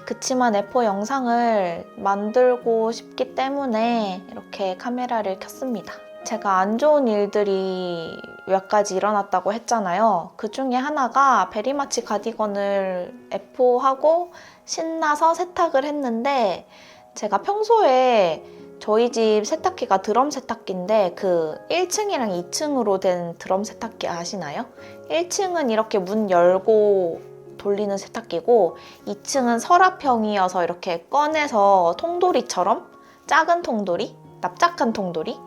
그치만 F4 영상을 만들고 싶기 때문에 이렇게 카메라를 켰습니다. 제가 안 좋은 일들이 몇 가지 일어났다고 했잖아요. 그 중에 하나가 베리마치 가디건을 F4하고 신나서 세탁을 했는데 제가 평소에 저희 집 세탁기가 드럼 세탁기인데 그 1층이랑 2층으로 된 드럼 세탁기 아시나요? 1층은 이렇게 문 열고 돌리는 세탁기고 2층은 서랍형이어서 이렇게 꺼내서 통돌이처럼 작은 통돌이, 납작한 통돌이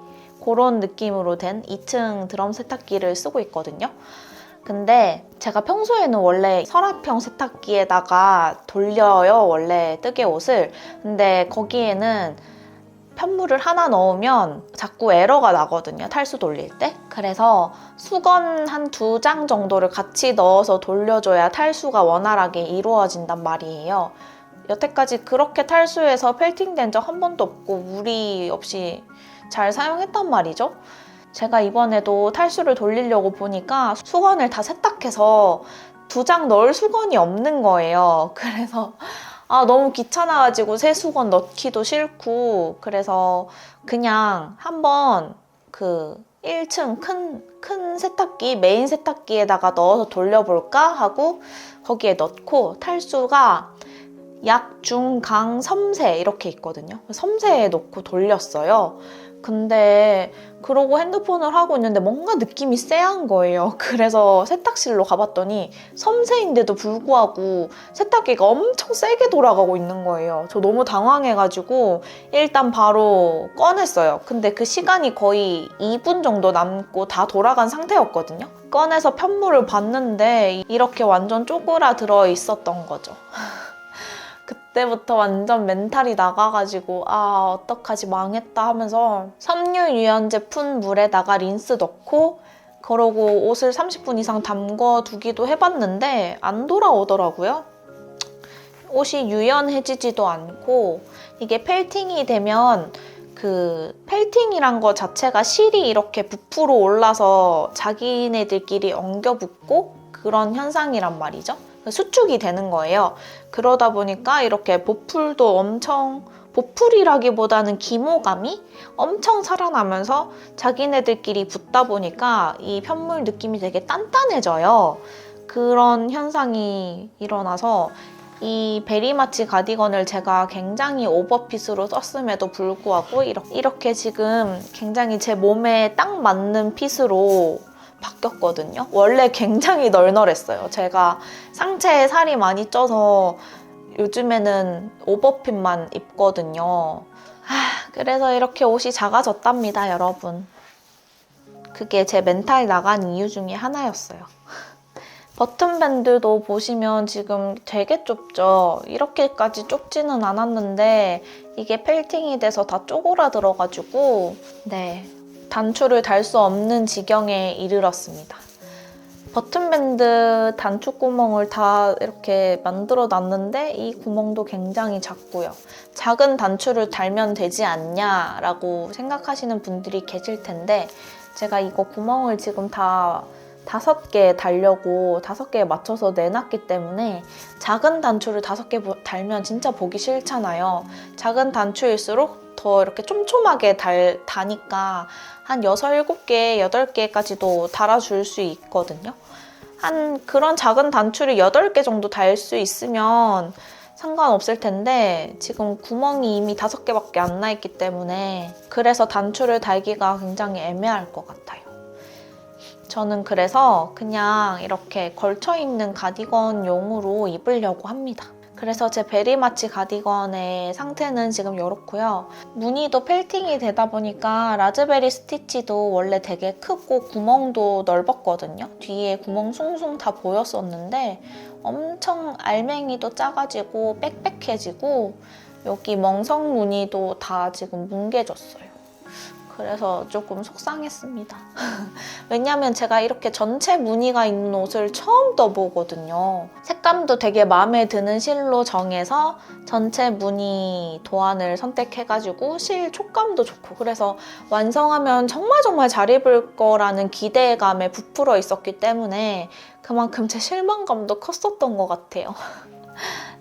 그런 느낌으로 된 2층 드럼 세탁기를 쓰고 있거든요. 근데 제가 평소에는 원래 서랍형 세탁기에다가 돌려요, 원래 뜨개 옷을. 근데 거기에는 편물을 하나 넣으면 자꾸 에러가 나거든요, 탈수 돌릴 때. 그래서 수건 한 2장 정도를 같이 넣어서 돌려줘야 탈수가 원활하게 이루어진단 말이에요. 여태까지 그렇게 탈수해서 펠팅된 적 한 번도 없고 무리 없이 잘 사용했단 말이죠. 제가 이번에도 탈수를 돌리려고 보니까 수건을 다 세탁해서 2장 넣을 수건이 없는 거예요. 그래서 너무 귀찮아가지고 새 수건 넣기도 싫고 그래서 그냥 한번 그 1층 큰 세탁기, 메인 세탁기에다가 넣어서 돌려볼까 하고 거기에 넣고 탈수가 약, 중, 강, 섬세 이렇게 있거든요. 섬세에 넣고 돌렸어요. 근데 그러고 핸드폰을 하고 있는데 뭔가 느낌이 쎄한 거예요. 그래서 세탁실로 가봤더니 섬세인데도 불구하고 세탁기가 엄청 세게 돌아가고 있는 거예요. 저 너무 당황해가지고 일단 바로 꺼냈어요. 근데 그 시간이 거의 2분 정도 남고 다 돌아간 상태였거든요. 꺼내서 편물을 봤는데 이렇게 완전 쪼그라들어 있었던 거죠. 그때부터 완전 멘탈이 나가가지고 어떡하지, 망했다 하면서 섬유유연제 푼 물에다가 린스 넣고 그러고 옷을 30분 이상 담궈두기도 해봤는데 안 돌아오더라고요. 옷이 유연해지지도 않고 이게 펠팅이 되면 그 펠팅이란 거 자체가 실이 이렇게 부풀어 올라서 자기네들끼리 엉겨 붙고 그런 현상이란 말이죠. 수축이 되는 거예요. 그러다 보니까 이렇게 보풀도 엄청, 보풀이라기보다는 기모감이 엄청 살아나면서 자기네들끼리 붙다 보니까 이 편물 느낌이 되게 단단해져요. 그런 현상이 일어나서 이 베리마치 가디건을 제가 굉장히 오버핏으로 썼음에도 불구하고 이렇게 지금 굉장히 제 몸에 딱 맞는 핏으로 바뀌었거든요. 원래 굉장히 널널했어요. 제가 상체에 살이 많이 쪄서 요즘에는 오버핏만 입거든요. 그래서 이렇게 옷이 작아졌답니다, 여러분. 그게 제 멘탈 나간 이유 중에 하나였어요. 버튼밴드도 보시면 지금 되게 좁죠? 이렇게까지 좁지는 않았는데 이게 펠팅이 돼서 다 쪼그라들어가지고 단추를 달 수 없는 지경에 이르렀습니다. 버튼밴드 단추 구멍을 다 이렇게 만들어 놨는데 이 구멍도 굉장히 작고요. 작은 단추를 달면 되지 않냐라고 생각하시는 분들이 계실 텐데 제가 이거 구멍을 지금 다 5개 달려고 5개에 맞춰서 내놨기 때문에 작은 단추를 5개 달면 진짜 보기 싫잖아요. 작은 단추일수록 더 이렇게 촘촘하게 다니까 한 6, 7개, 8개까지도 달아줄 수 있거든요. 한 그런 작은 단추를 8개 정도 달 수 있으면 상관없을 텐데 지금 구멍이 이미 5개밖에 안 나 있기 때문에 그래서 단추를 달기가 굉장히 애매할 것 같아요. 저는 그래서 그냥 이렇게 걸쳐입는 가디건용으로 입으려고 합니다. 그래서 제 베리마치 가디건의 상태는 지금 이렇고요. 무늬도 펠팅이 되다 보니까 라즈베리 스티치도 원래 되게 크고 구멍도 넓었거든요. 뒤에 구멍 숭숭 다 보였었는데 엄청 알맹이도 작아지고 빽빽해지고 여기 멍석 무늬도 다 지금 뭉개졌어요. 그래서 조금 속상했습니다. 왜냐면 제가 이렇게 전체 무늬가 있는 옷을 처음 떠보거든요. 색감도 되게 마음에 드는 실로 정해서 전체 무늬 도안을 선택해가지고 실 촉감도 좋고 그래서 완성하면 정말 잘 입을 거라는 기대감에 부풀어 있었기 때문에 그만큼 제 실망감도 컸었던 것 같아요.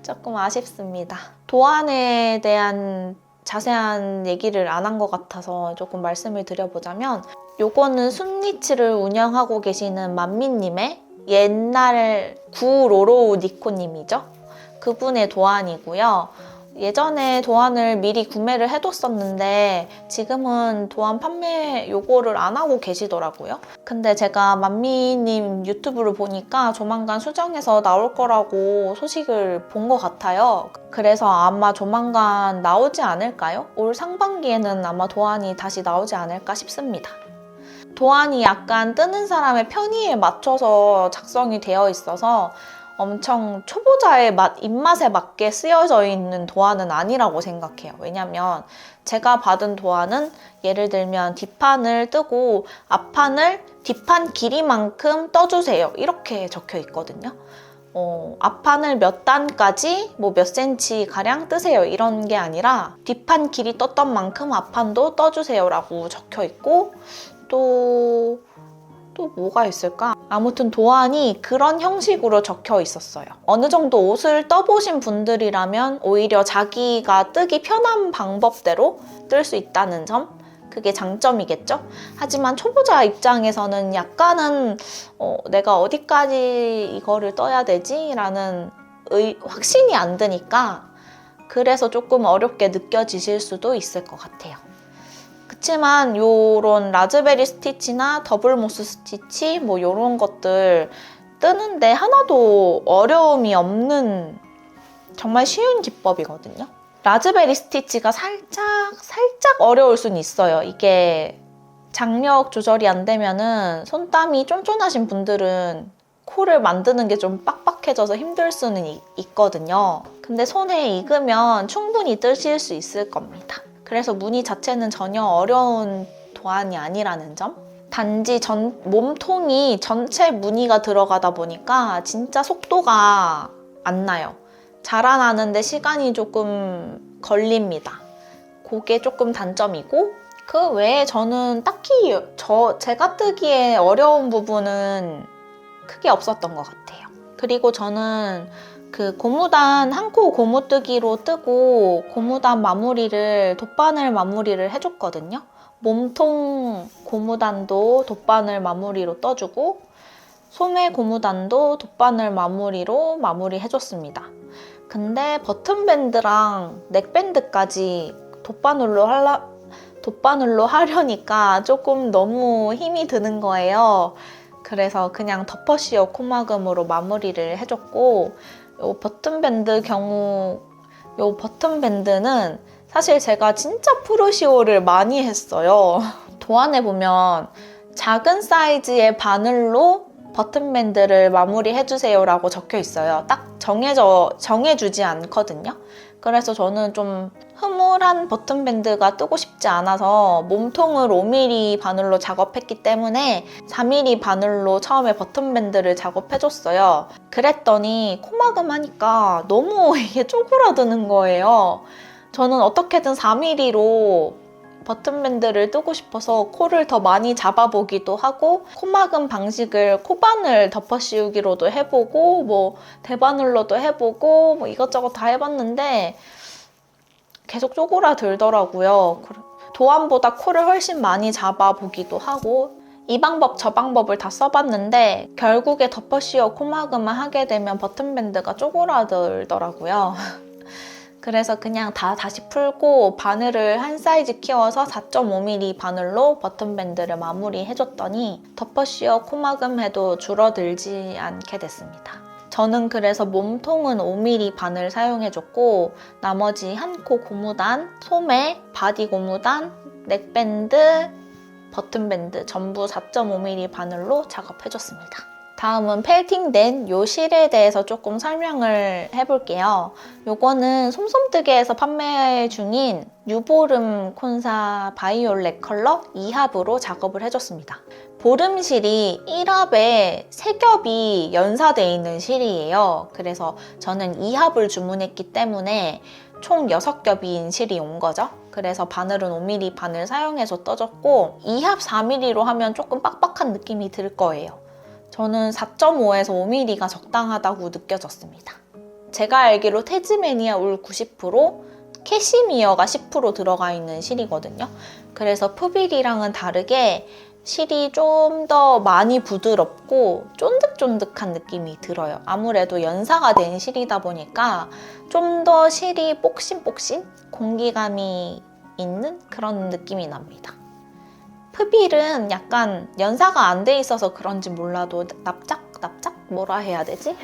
조금 아쉽습니다. 도안에 대한 자세한 얘기를 안 한 것 같아서 조금 말씀을 드려보자면 요거는 순니치를 운영하고 계시는 만미님의 옛날 구로로우 니코님이죠. 그분의 도안이고요. 예전에 도안을 미리 구매를 해뒀었는데 지금은 도안 판매 요거를 안 하고 계시더라고요. 근데 제가 만미님 유튜브를 보니까 조만간 수정해서 나올 거라고 소식을 본 것 같아요. 그래서 아마 조만간 나오지 않을까요? 올 상반기에는 아마 도안이 다시 나오지 않을까 싶습니다. 도안이 약간 뜨는 사람의 편의에 맞춰서 작성이 되어 있어서 엄청 초보자의 입맛에 맞게 쓰여져 있는 도안은 아니라고 생각해요. 왜냐면 제가 받은 도안은 예를 들면 뒷판을 뜨고 앞판을 뒷판 길이만큼 떠주세요. 이렇게 적혀 있거든요. 앞판을 몇 단까지 뭐 몇 센치 가량 뜨세요. 이런 게 아니라 뒷판 길이 떴던 만큼 앞판도 떠주세요 라고 적혀 있고 또 뭐가 있을까? 아무튼 도안이 그런 형식으로 적혀 있었어요. 어느 정도 옷을 떠보신 분들이라면 오히려 자기가 뜨기 편한 방법대로 뜰 수 있다는 점? 그게 장점이겠죠? 하지만 초보자 입장에서는 약간은 내가 어디까지 이거를 떠야 되지? 라는 확신이 안 드니까 그래서 조금 어렵게 느껴지실 수도 있을 것 같아요. 그치만 요런 라즈베리 스티치나 더블 모스 스티치 뭐 요런 것들 뜨는데 하나도 어려움이 없는 정말 쉬운 기법이거든요. 라즈베리 스티치가 살짝 어려울 수는 있어요. 이게 장력 조절이 안 되면은 손땀이 쫀쫀하신 분들은 코를 만드는 게 좀 빡빡해져서 힘들 수는 있거든요. 근데 손에 익으면 충분히 뜨실 수 있을 겁니다. 그래서 무늬 자체는 전혀 어려운 도안이 아니라는 점. 단지 몸통이 전체 무늬가 들어가다 보니까 진짜 속도가 안 나요. 자라나는데 시간이 조금 걸립니다. 그게 조금 단점이고 그 외에 저는 딱히 제가 뜨기에 어려운 부분은 크게 없었던 것 같아요. 그리고 저는 그 고무단 한 코 고무뜨기로 뜨고 고무단 마무리를 돗바늘 마무리를 해줬거든요. 몸통 고무단도 돗바늘 마무리로 떠주고 소매 고무단도 돗바늘 마무리로 마무리해줬습니다. 근데 버튼밴드랑 넥밴드까지 돗바늘로 하려니까 조금 너무 힘이 드는 거예요. 그래서 그냥 덮어씌워 코막음으로 마무리를 해줬고 요 버튼밴드는 사실 제가 진짜 프루시오를 많이 했어요. 도안에 보면 작은 사이즈의 바늘로 버튼밴드를 마무리해주세요 라고 적혀 있어요. 딱 정해주지 않거든요. 그래서 저는 좀 흐물한 버튼밴드가 뜨고 싶지 않아서 몸통을 5mm 바늘로 작업했기 때문에 4mm 바늘로 처음에 버튼밴드를 작업해줬어요. 그랬더니 코막음 하니까 너무 이게 쪼그라드는 거예요. 저는 어떻게든 4mm로 버튼밴드를 뜨고 싶어서 코를 더 많이 잡아보기도 하고 코막음 방식을 코바늘 덮어 씌우기로도 해보고 뭐 대바늘로도 해보고 뭐 이것저것 다 해봤는데 계속 쪼그라들더라고요. 도안보다 코를 훨씬 많이 잡아보기도 하고 이 방법 저 방법을 다 써봤는데 결국에 덮어 씌워 코막음을 하게 되면 버튼밴드가 쪼그라들더라고요. 그래서 그냥 다 다시 풀고 바늘을 한 사이즈 키워서 4.5mm 바늘로 버튼밴드를 마무리해줬더니 덮어 씌워 코막음 해도 줄어들지 않게 됐습니다. 저는 그래서 몸통은 5mm 바늘 사용해줬고 나머지 한 코 고무단, 소매, 바디 고무단, 넥밴드, 버튼밴드 전부 4.5mm 바늘로 작업해줬습니다. 다음은 펠팅된 요 실에 대해서 조금 설명을 해볼게요. 요거는 솜솜뜨개에서 판매 중인 뉴보름 콘사 바이올렛 컬러 2합으로 작업을 해줬습니다. 보름실이 1합에 3겹이 연사되어 있는 실이에요. 그래서 저는 2합을 주문했기 때문에 총 6겹인 실이 온 거죠. 그래서 바늘은 5mm 바늘 사용해서 떠줬고 2합 4mm로 하면 조금 빡빡한 느낌이 들 거예요. 저는 4.5에서 5mm가 적당하다고 느껴졌습니다. 제가 알기로 테즈메니아 울 90%, 캐시미어가 10% 들어가 있는 실이거든요. 그래서 푸빌이랑은 다르게 실이 좀 더 많이 부드럽고 쫀득쫀득한 느낌이 들어요. 아무래도 연사가 된 실이다 보니까 좀 더 실이 폭신폭신? 공기감이 있는 그런 느낌이 납니다. 푸빌은 약간 연사가 안 돼 있어서 그런지 몰라도 납작? 뭐라 해야 되지?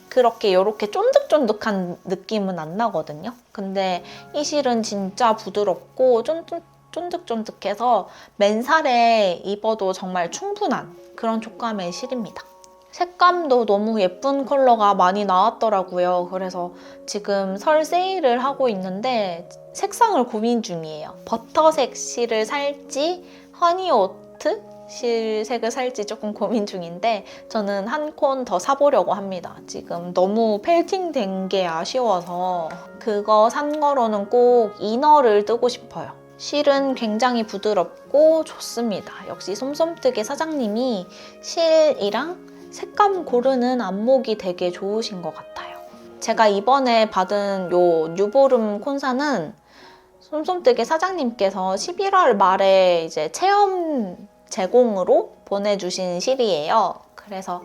그렇게 이렇게 쫀득쫀득한 느낌은 안 나거든요. 근데 이 실은 진짜 부드럽고 쫀득쫀득해서 맨살에 입어도 정말 충분한 그런 촉감의 실입니다. 색감도 너무 예쁜 컬러가 많이 나왔더라고요. 그래서 지금 설 세일을 하고 있는데 색상을 고민 중이에요. 버터색 실을 살지 허니오트 실색을 살지 조금 고민 중인데 저는 한 콘 더 사보려고 합니다. 지금 너무 펠팅된 게 아쉬워서 그거 산 거로는 꼭 이너를 뜨고 싶어요. 실은 굉장히 부드럽고 좋습니다. 역시 솜솜뜨개 사장님이 실이랑 색감 고르는 안목이 되게 좋으신 것 같아요. 제가 이번에 받은 요 뉴보름 콘사는 솜솜뜨개 사장님께서 11월 말에 이제 체험 제공으로 보내주신 실이에요. 그래서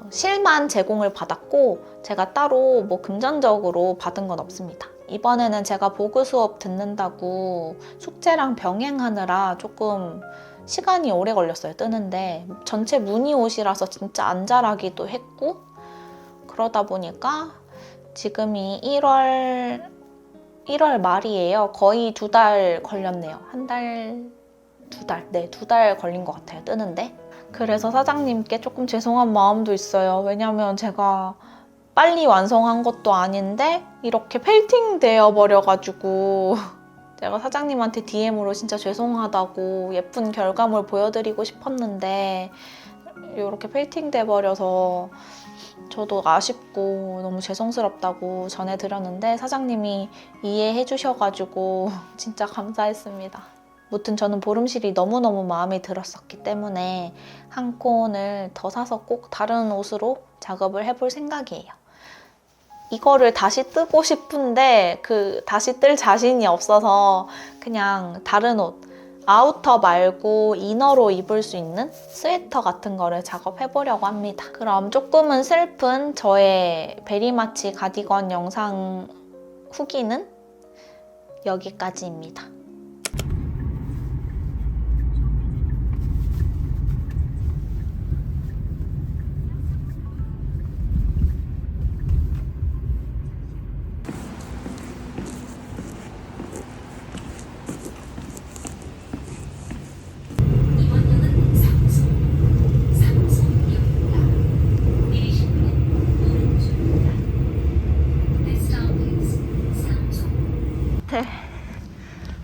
실만 제공을 받았고 제가 따로 뭐 금전적으로 받은 건 없습니다. 이번에는 제가 보그 수업 듣는다고 숙제랑 병행하느라 조금 시간이 오래 걸렸어요, 뜨는데. 전체 무늬 옷이라서 진짜 안 자라기도 했고 그러다 보니까 지금이 1월 말이에요. 거의 2달 걸렸네요. 한 달, 2달? 네, 2달 걸린 것 같아요, 뜨는데. 그래서 사장님께 조금 죄송한 마음도 있어요. 왜냐면 제가 빨리 완성한 것도 아닌데 이렇게 펠팅 되어 버려가지고 제가 사장님한테 DM으로 진짜 죄송하다고 예쁜 결과물 보여드리고 싶었는데 이렇게 펠팅 돼 버려서 저도 아쉽고 너무 죄송스럽다고 전해드렸는데 사장님이 이해해 주셔가지고 진짜 감사했습니다. 무튼 저는 보름실이 너무너무 마음에 들었었기 때문에 한 콘을 더 사서 꼭 다른 옷으로 작업을 해볼 생각이에요. 이거를 다시 뜨고 싶은데 다시 뜰 자신이 없어서 그냥 다른 옷, 아우터 말고 이너로 입을 수 있는 스웨터 같은 거를 작업해보려고 합니다. 그럼 조금은 슬픈 저의 베리마치 가디건 영상 후기는 여기까지입니다.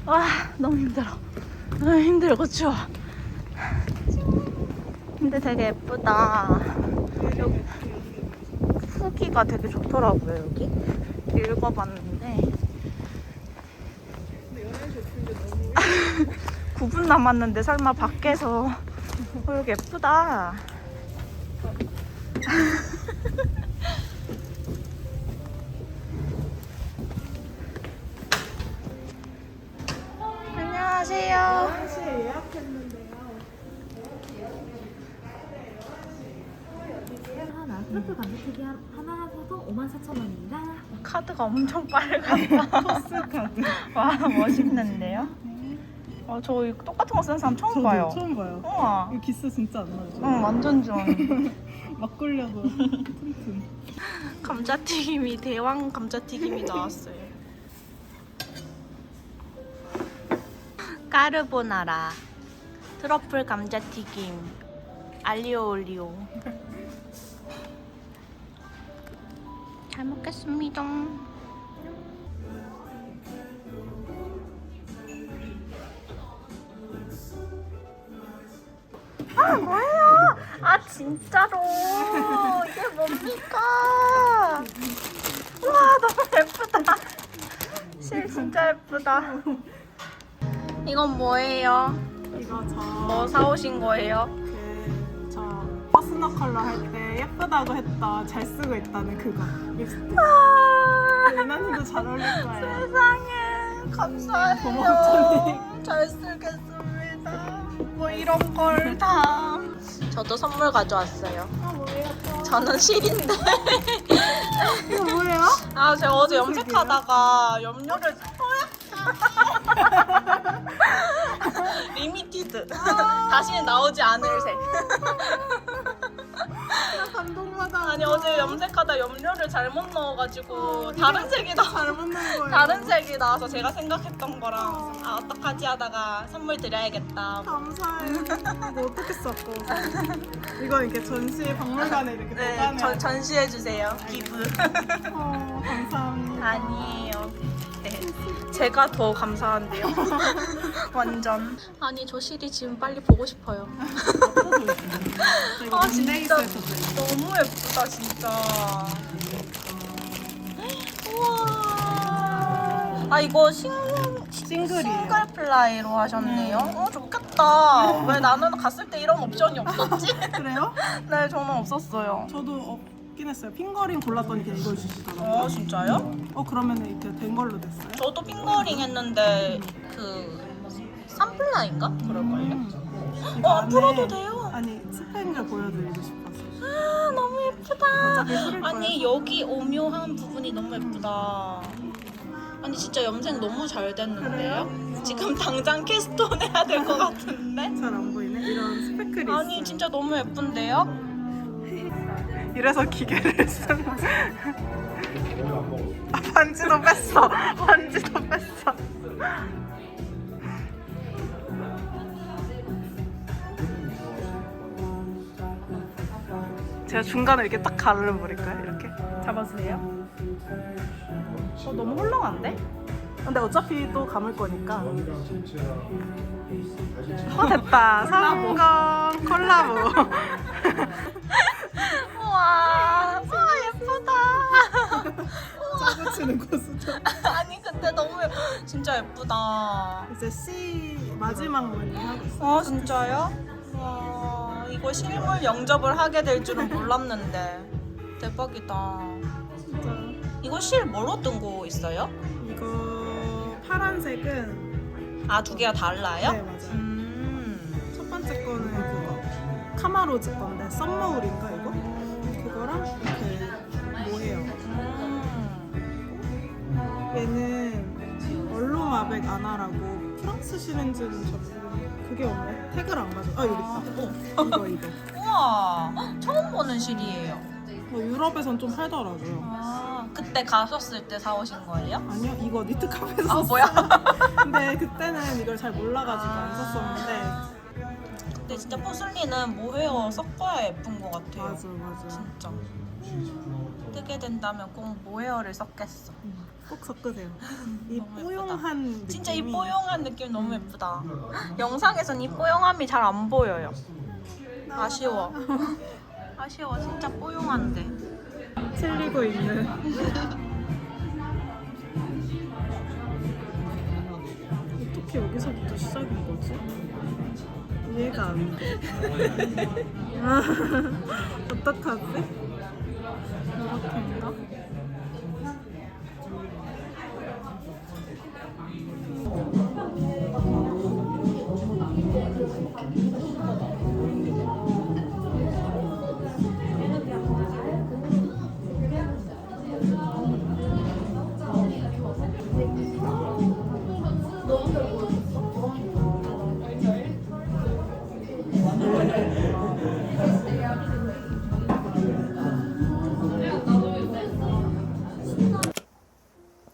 와, 너무 힘들어. 너무 힘들고 추워. 근데 되게 예쁘다. 여기 후기가 되게 좋더라고요. 여기 읽어봤는데 9분 남았는데 설마 밖에서 여기 예쁘다. 안녕하세요. 11시에 예약했는데요. 하나, 트러플 감자튀기 하나 하셔서 54,000원입니다. 카드가 엄청 빨갛다. 토스 카드. 와, 멋있는데요? 저 이거 똑같은 거 쓰는 사람 처음 봐요. 처음 봐요. 우와. 이거 기스 진짜 안 나죠? 응, 완전 좋아. 막 걸려도 튼튼. 감자튀김이 대왕 감자튀김이 나왔어요. 까르보나라, 트러플 감자튀김, 알리오 올리오. 잘 먹겠습니다. 아, 뭐예요? 아, 진짜로. 이게 뭡니까? 와, 너무 예쁘다. 실 진짜 예쁘다. 이건 뭐예요? 이거 뭐 사오신 거예요? 저 퍼스널 컬러 할 때 예쁘다고 했다 잘 쓰고 있다는 그거 립스틱. 아, 예나님도 잘 어울릴 거예요. 세상에. 감사해요. 고마워, 잘 쓰겠습니다. 뭐 이런 걸 다. 저도 선물 가져왔어요. 뭐예요? 저는 실인데. 이거 뭐예요? 아, 제가 어제 염색하다가 염료를 리미티드. 다시는 나오지 않을 색. 감동받아. 아니, 어제 염색하다 염료를 잘못 넣어가지고 다른 색이 잘못 넣은 거예요. 다른 색이 나와서 제가 생각했던 거랑 아, 어떡하지 하다가 선물 드려야겠다. 감사해요. 이거 어떻게 썼고? 이거 이렇게 전시 박물관에 이렇게 네, 보관해. 전시해주세요. 기부. 감사합니다. 아니에요. 네. 제가 더 감사한데요. 완전. 아니, 저 실이 지금 빨리 보고 싶어요. 아, 진짜 너무 예쁘다, 진짜. 우와. 아, 이거 싱글이에요. 싱글 플라이로 하셨네요. 좋겠다. 왜 나는 갔을 때 이런 옵션이 없었지? 그래요? 네, 저는 없었어요. 저도 없긴 했어요. 핑거링 골랐더니 그냥 이걸 주시더라고요. 진짜요? 그러면 이렇게 된 걸로 됐어요? 저도 핑거링 했는데 그 3플라인가? 그럴걸요? 이거 앞으로도 안에- 돼요. 아니 스팽글 보여드리고 싶어서. 아, 너무 예쁘다. 어차피 뿌릴 아니, 여기 오묘한 부분이 너무 예쁘다. 아니, 진짜 염색 너무 잘 됐는데요? 지금 당장 캐스톤 해야 될 것 같은데? 잘 안 보이네. 이런 스패클이 아니, 있어요. 진짜 너무 예쁜데요? 이래서 기계를 쓰는. 아, 반지도 뺐어. 반지도 뺐어. 제가 중간에 이렇게 딱 가르를 버릴까요? 이렇게 잡아주세요. 너무 홀렁한데? 근데 어차피 또 감을 거니까. 됐다. 성공. 콜라보. 우와, 예쁘다. 짜고 치는 고수죠. 아니, 근데 너무 진짜 예쁘다. 이제 C 마지막 무늬 하고 있어요. 진짜요? 와, 이거 실물 영접을 하게 될 줄은 몰랐는데 대박이다. 진짜. 이거 실 뭐로 뜬 거 있어요? 이거 파란색은 아, 두 개가 달라요? 네 맞아요. 첫 번째 거는 그거 카마로즈 건데 썸머울인가 이거? 그거랑 이렇게 뭐해요. 얘는 얼로마백 아나라고 프랑스 시렌즈는 잘 모르겠는데 그게 없네. 태그를 안 가져. 여기 있다. 이거. 우와, 처음 보는 실이에요. 유럽에선 좀 팔더라고요. 아, 그때 가셨을 때 사오신 거예요? 아니요, 이거 니트 카페에서 아, 샀어요. 뭐야? 근데 그때는 이걸 잘 몰라가지고 안 샀었는데. 근데 진짜 포슬리는 모헤어 섞어야 예쁜 것 같아요. 맞아. 진짜. 뜨게 된다면 꼭 모헤어를 섞겠어. 꼭 섞으세요. 이 너무 뽀용한 느낌이. 진짜 이 뽀용한 느낌 너무 예쁘다. 영상에선 이 뽀용함이 잘 안 보여요. 아쉬워. 아쉬워. 진짜 뽀용한데. 틀리고 있는. 어떻게 여기서부터 시작인 거지? 이해가 안 돼. 아, 어떡하지? 이렇게인가?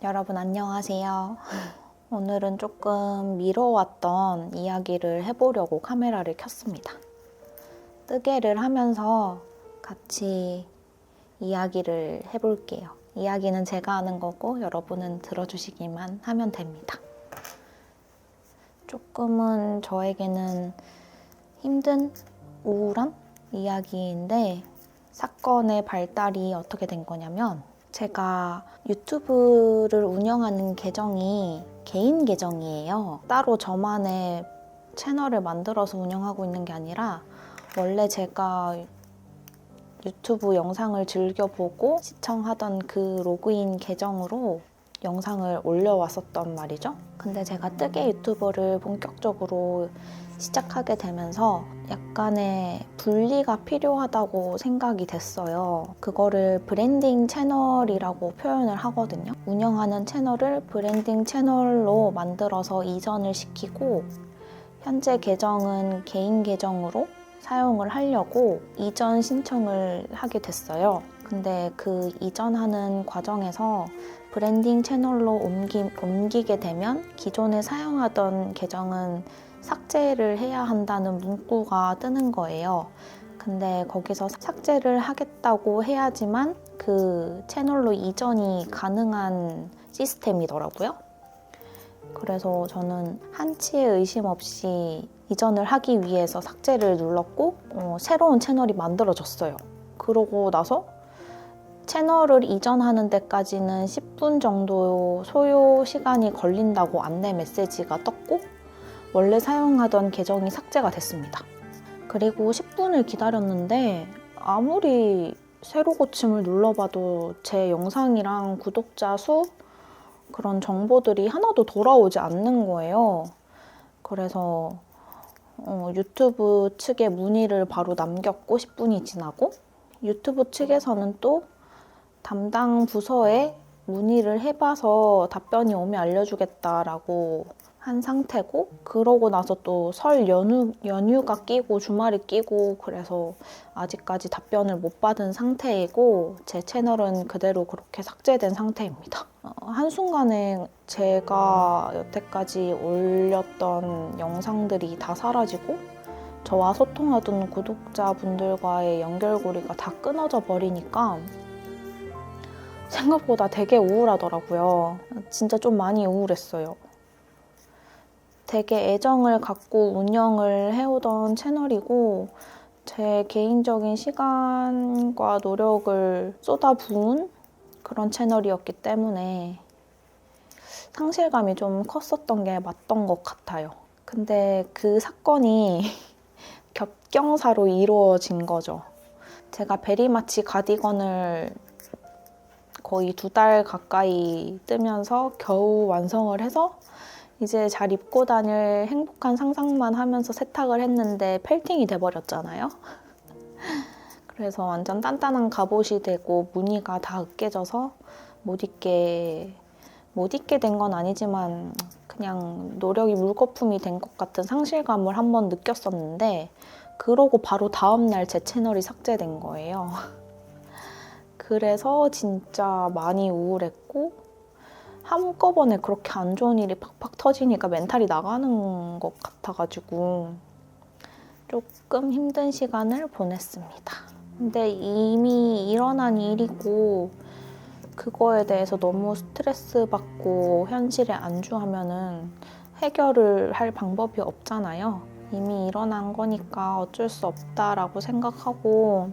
여러분 안녕하세요. 오늘은 조금 미뤄왔던 이야기를 해보려고 카메라를 켰습니다. 뜨개를 하면서 같이 이야기를 해볼게요. 이야기는 제가 하는 거고 여러분은 들어주시기만 하면 됩니다. 조금은 저에게는 힘든 우울한 이야기인데 사건의 발달이 어떻게 된 거냐면 제가 유튜브를 운영하는 계정이 개인 계정이에요. 따로 저만의 채널을 만들어서 운영하고 있는 게 아니라 원래 제가 유튜브 영상을 즐겨보고 시청하던 그 로그인 계정으로 영상을 올려왔었단 말이죠. 근데 제가 뜨개 유튜버를 본격적으로 시작하게 되면서 약간의 분리가 필요하다고 생각이 됐어요. 그거를 브랜딩 채널이라고 표현을 하거든요. 운영하는 채널을 브랜딩 채널로 만들어서 이전을 시키고 현재 계정은 개인 계정으로 사용을 하려고 이전 신청을 하게 됐어요. 근데 그 이전하는 과정에서 브랜딩 채널로 옮기게 되면 기존에 사용하던 계정은 삭제를 해야 한다는 문구가 뜨는 거예요. 근데 거기서 삭제를 하겠다고 해야지만 그 채널로 이전이 가능한 시스템이더라고요. 그래서 저는 한치의 의심 없이 이전을 하기 위해서 삭제를 눌렀고 새로운 채널이 만들어졌어요. 그러고 나서 채널을 이전하는 데까지는 10분 정도 소요 시간이 걸린다고 안내 메시지가 떴고 원래 사용하던 계정이 삭제가 됐습니다. 그리고 10분을 기다렸는데 아무리 새로 고침을 눌러봐도 제 영상이랑 구독자 수 그런 정보들이 하나도 돌아오지 않는 거예요. 그래서 유튜브 측에 문의를 바로 남겼고 10분이 지나고 유튜브 측에서는 또 담당 부서에 문의를 해봐서 답변이 오면 알려주겠다라고 한 상태고 그러고 나서 또 설 연휴가 끼고 주말이 끼고 그래서 아직까지 답변을 못 받은 상태이고 제 채널은 그대로 그렇게 삭제된 상태입니다. 한순간에 제가 여태까지 올렸던 영상들이 다 사라지고 저와 소통하던 구독자분들과의 연결고리가 다 끊어져 버리니까 생각보다 되게 우울하더라고요. 진짜 좀 많이 우울했어요. 되게 애정을 갖고 운영을 해오던 채널이고 제 개인적인 시간과 노력을 쏟아부은 그런 채널이었기 때문에 상실감이 좀 컸었던 게 맞던 것 같아요. 근데 그 사건이 겹경사로 이루어진 거죠. 제가 베리마치 가디건을 거의 2달 가까이 뜨면서 겨우 완성을 해서 이제 잘 입고 다닐 행복한 상상만 하면서 세탁을 했는데 펠팅이 돼버렸잖아요. 그래서 완전 단단한 갑옷이 되고 무늬가 다 으깨져서 못 입게 된 건 아니지만 그냥 노력이 물거품이 된 것 같은 상실감을 한번 느꼈었는데 그러고 바로 다음날 제 채널이 삭제된 거예요. 그래서 진짜 많이 우울했고 한꺼번에 그렇게 안 좋은 일이 팍팍 터지니까 멘탈이 나가는 것 같아가지고 조금 힘든 시간을 보냈습니다. 근데 이미 일어난 일이고 그거에 대해서 너무 스트레스 받고 현실에 안주하면은 해결을 할 방법이 없잖아요. 이미 일어난 거니까 어쩔 수 없다라고 생각하고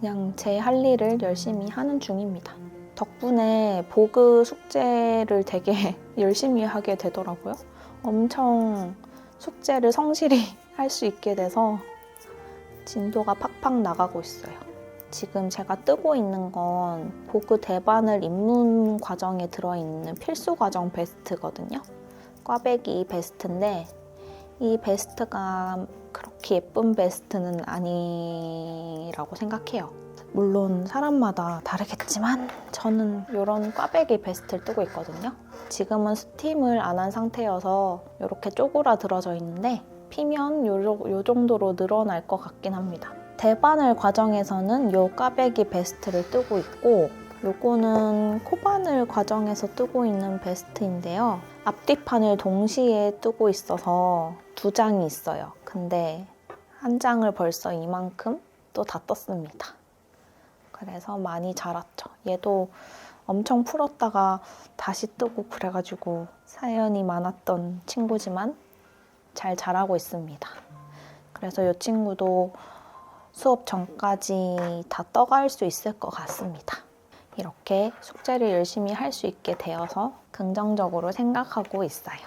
그냥 제 할 일을 열심히 하는 중입니다. 덕분에 보그 숙제를 되게 열심히 하게 되더라고요. 엄청 숙제를 성실히 할 수 있게 돼서 진도가 팍팍 나가고 있어요. 지금 제가 뜨고 있는 건 보그 대반을 입문 과정에 들어있는 필수 과정 베스트거든요. 꽈배기 베스트인데 이 베스트가 그렇게 예쁜 베스트는 아니라고 생각해요. 물론 사람마다 다르겠지만 저는 이런 꽈배기 베스트를 뜨고 있거든요. 지금은 스팀을 안 한 상태여서 이렇게 쪼그라들어져 있는데 피면 요 정도로 늘어날 것 같긴 합니다. 대바늘 과정에서는 이 꽈배기 베스트를 뜨고 있고 요거는 코바늘 과정에서 뜨고 있는 베스트인데요. 앞뒤판을 동시에 뜨고 있어서 두 장이 있어요. 근데 한 장을 벌써 이만큼 또 다 떴습니다. 그래서 많이 자랐죠. 얘도 엄청 풀었다가 다시 뜨고 그래가지고 사연이 많았던 친구지만 잘 자라고 있습니다. 그래서 이 친구도 수업 전까지 다 떠갈 수 있을 것 같습니다. 이렇게 숙제를 열심히 할 수 있게 되어서 긍정적으로 생각하고 있어요.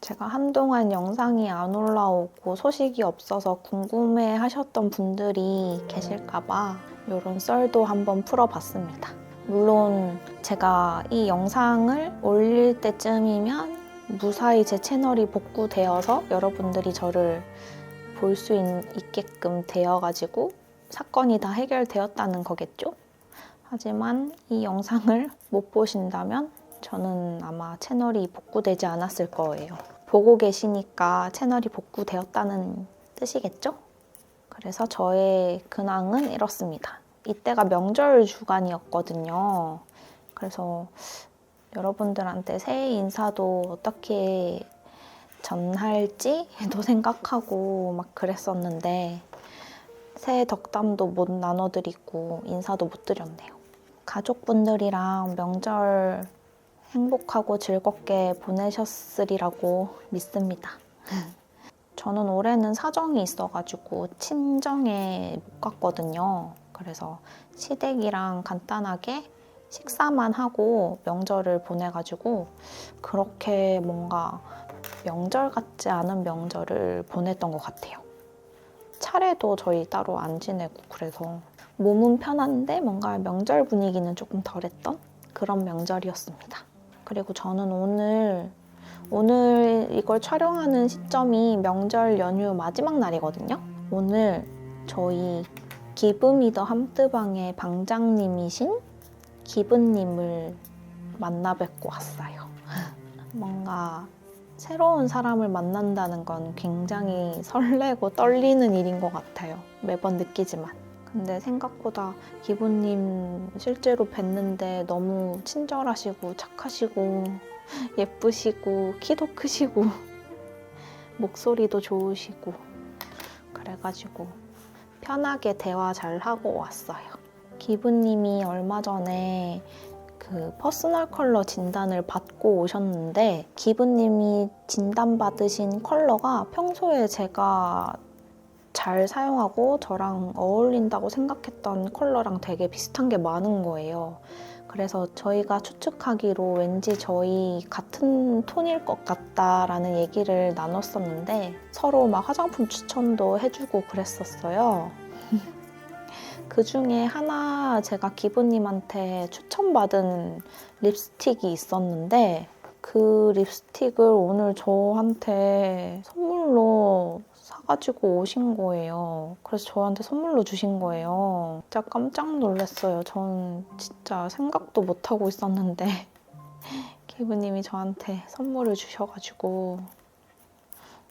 제가 한동안 영상이 안 올라오고 소식이 없어서 궁금해 하셨던 분들이 계실까봐 이런 썰도 한번 풀어봤습니다. 물론 제가 이 영상을 올릴 때쯤이면 무사히 제 채널이 복구되어서 여러분들이 저를 볼 수 있게끔 되어가지고 사건이 다 해결되었다는 거겠죠? 하지만 이 영상을 못 보신다면 저는 아마 채널이 복구되지 않았을 거예요. 보고 계시니까 채널이 복구되었다는 뜻이겠죠? 그래서 저의 근황은 이렇습니다. 이때가 명절 주간이었거든요. 그래서 여러분들한테 새해 인사도 어떻게 전할지도 생각하고 막 그랬었는데 새해 덕담도 못 나눠드리고 인사도 못 드렸네요. 가족분들이랑 명절 행복하고 즐겁게 보내셨으리라고 믿습니다. 저는 올해는 사정이 있어가지고 친정에 못 갔거든요. 그래서 시댁이랑 간단하게 식사만 하고 명절을 보내가지고 그렇게 뭔가 명절 같지 않은 명절을 보냈던 것 같아요. 차례도 저희 따로 안 지내고 그래서 몸은 편한데 뭔가 명절 분위기는 조금 덜했던 그런 명절이었습니다. 그리고 저는 오늘 이걸 촬영하는 시점이 명절 연휴 마지막 날이거든요. 오늘 저희 기브미더 함뜨방의 방장님이신 기브님을 만나 뵙고 왔어요. 뭔가 새로운 사람을 만난다는 건 굉장히 설레고 떨리는 일인 것 같아요. 매번 느끼지만. 근데 생각보다 기부님 실제로 뵀는데 너무 친절하시고 착하시고 예쁘시고 키도 크시고 목소리도 좋으시고 그래가지고 편하게 대화 잘 하고 왔어요. 기부님이 얼마 전에 그 퍼스널 컬러 진단을 받고 오셨는데 기부님이 진단받으신 컬러가 평소에 제가 잘 사용하고 저랑 어울린다고 생각했던 컬러랑 되게 비슷한 게 많은 거예요. 그래서 저희가 추측하기로 왠지 저희 같은 톤일 것 같다라는 얘기를 나눴었는데 서로 막 화장품 추천도 해주고 그랬었어요. 그 중에 하나 제가 기부님한테 추천받은 립스틱이 있었는데 그 립스틱을 오늘 저한테 선물로 사가지고 오신 거예요. 그래서 저한테 선물로 주신 거예요. 진짜 깜짝 놀랐어요. 전 진짜 생각도 못하고 있었는데 기부님이 저한테 선물을 주셔가지고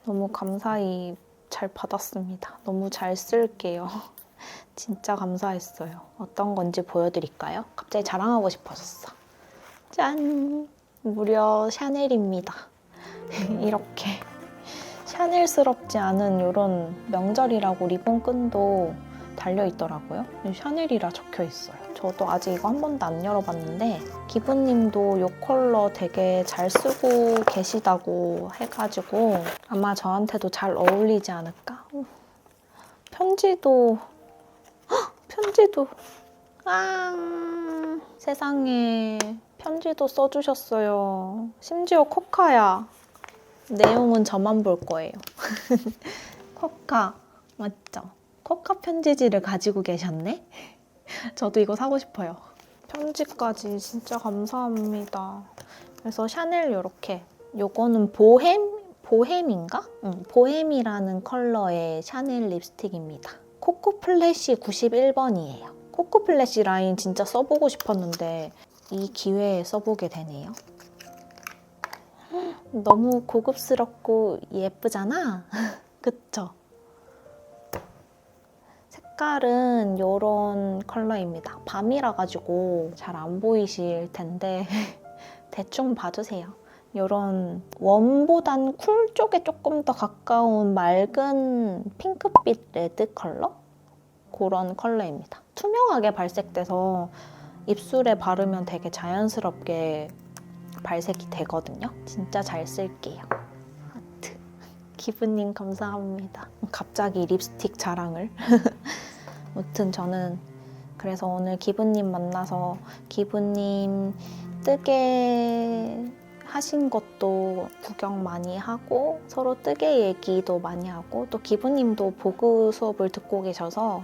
너무 감사히 잘 받았습니다. 너무 잘 쓸게요. 진짜 감사했어요. 어떤 건지 보여드릴까요? 갑자기 자랑하고 싶어졌어. 짠! 무려 샤넬입니다. 이렇게 샤넬스럽지 않은 이런 명절이라고 리본끈도 달려있더라고요. 샤넬이라 적혀있어요. 저도 아직 이거 한 번도 안 열어봤는데 기부님도 이 컬러 되게 잘 쓰고 계시다고 해가지고 아마 저한테도 잘 어울리지 않을까? 편지도 세상에 편지도 써주셨어요. 심지어 코카야. 내용은 저만 볼 거예요. 코카 맞죠? 코카 편지지를 가지고 계셨네? 저도 이거 사고 싶어요. 편지까지 진짜 감사합니다. 그래서 샤넬 요렇게 요거는 보헤미인가? 응, 보헤미라는 컬러의 샤넬 립스틱입니다. 코코 플래시 91번이에요. 코코 플래시 라인 진짜 써보고 싶었는데 이 기회에 써보게 되네요. 너무 고급스럽고 예쁘잖아? 그쵸? 색깔은 이런 컬러입니다. 밤이라 가지고 잘 안 보이실 텐데 대충 봐주세요. 이런 웜보단 쿨 쪽에 조금 더 가까운 맑은 핑크빛 레드 컬러? 그런 컬러입니다. 투명하게 발색돼서 입술에 바르면 되게 자연스럽게 발색이 되거든요. 진짜 잘 쓸게요. 하트. 기부님 감사합니다. 갑자기 립스틱 자랑을. 아무튼 저는 그래서 오늘 기부님 만나서 기부님 뜨개 하신 것도 구경 많이 하고 서로 뜨개 얘기도 많이 하고 또 기부님도 보그 수업을 듣고 계셔서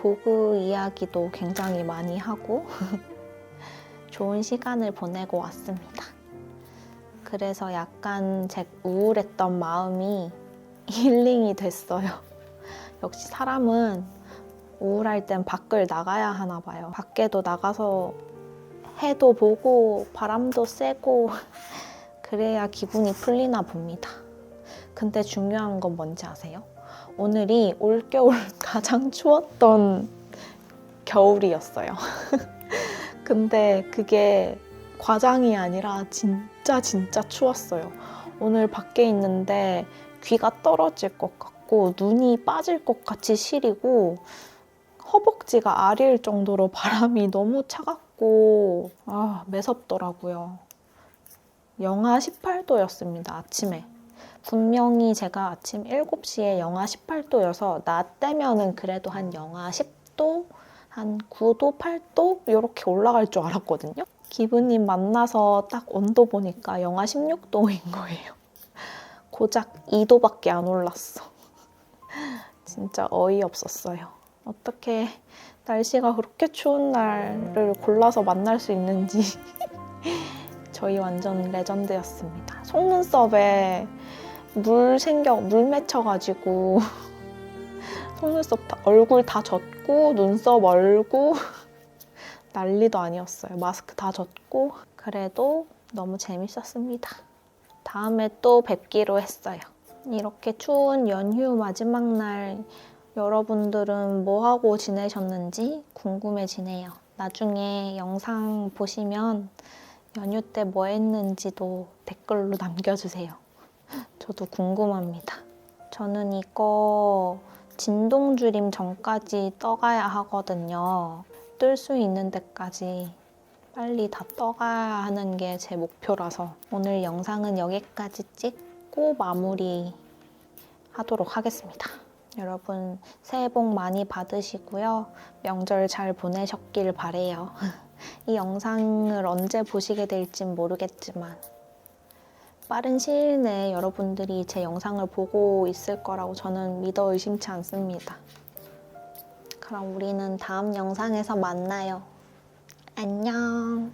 보그 이야기도 굉장히 많이 하고 좋은 시간을 보내고 왔습니다. 그래서 약간 제 우울했던 마음이 힐링이 됐어요. 역시 사람은 우울할 땐 밖을 나가야 하나 봐요. 밖에도 나가서 해도 보고 바람도 쐬고 그래야 기분이 풀리나 봅니다. 근데 중요한 건 뭔지 아세요? 오늘이 올겨울 가장 추웠던 겨울이었어요. 근데 그게 과장이 아니라 진짜 추웠어요. 오늘 밖에 있는데 귀가 떨어질 것 같고 눈이 빠질 것 같이 시리고 허벅지가 아릴 정도로 바람이 너무 차갑고 매섭더라고요. 영하 18도였습니다. 아침에. 분명히 제가 아침 7시에 영하 18도여서 낮 되면은 그래도 한 영하 10도? 한 9도, 8도? 이렇게 올라갈 줄 알았거든요. 기부님 만나서 딱 온도 보니까 영하 16도인 거예요. 고작 2도밖에 안 올랐어. 진짜 어이없었어요. 어떻게 날씨가 그렇게 추운 날을 골라서 만날 수 있는지 저희 완전 레전드였습니다. 속눈썹에 물 맺혀가지고 속눈썹 얼굴 다 젖고 눈썹 얼고 난리도 아니었어요. 마스크 다 젖고 그래도 너무 재밌었습니다. 다음에 또 뵙기로 했어요. 이렇게 추운 연휴 마지막 날 여러분들은 뭐 하고 지내셨는지 궁금해지네요. 나중에 영상 보시면 연휴 때 뭐 했는지도 댓글로 남겨주세요. 저도 궁금합니다. 저는 이거 진동주림 전까지 떠가야 하거든요. 뜰 수 있는 데까지 빨리 다 떠가야 하는 게 제 목표라서 오늘 영상은 여기까지 찍고 마무리 하도록 하겠습니다. 여러분 새해 복 많이 받으시고요. 명절 잘 보내셨길 바래요. 이 영상을 언제 보시게 될진 모르겠지만 빠른 시일 내에 여러분들이 제 영상을 보고 있을 거라고 저는 믿어 의심치 않습니다. 그럼 우리는 다음 영상에서 만나요. 안녕.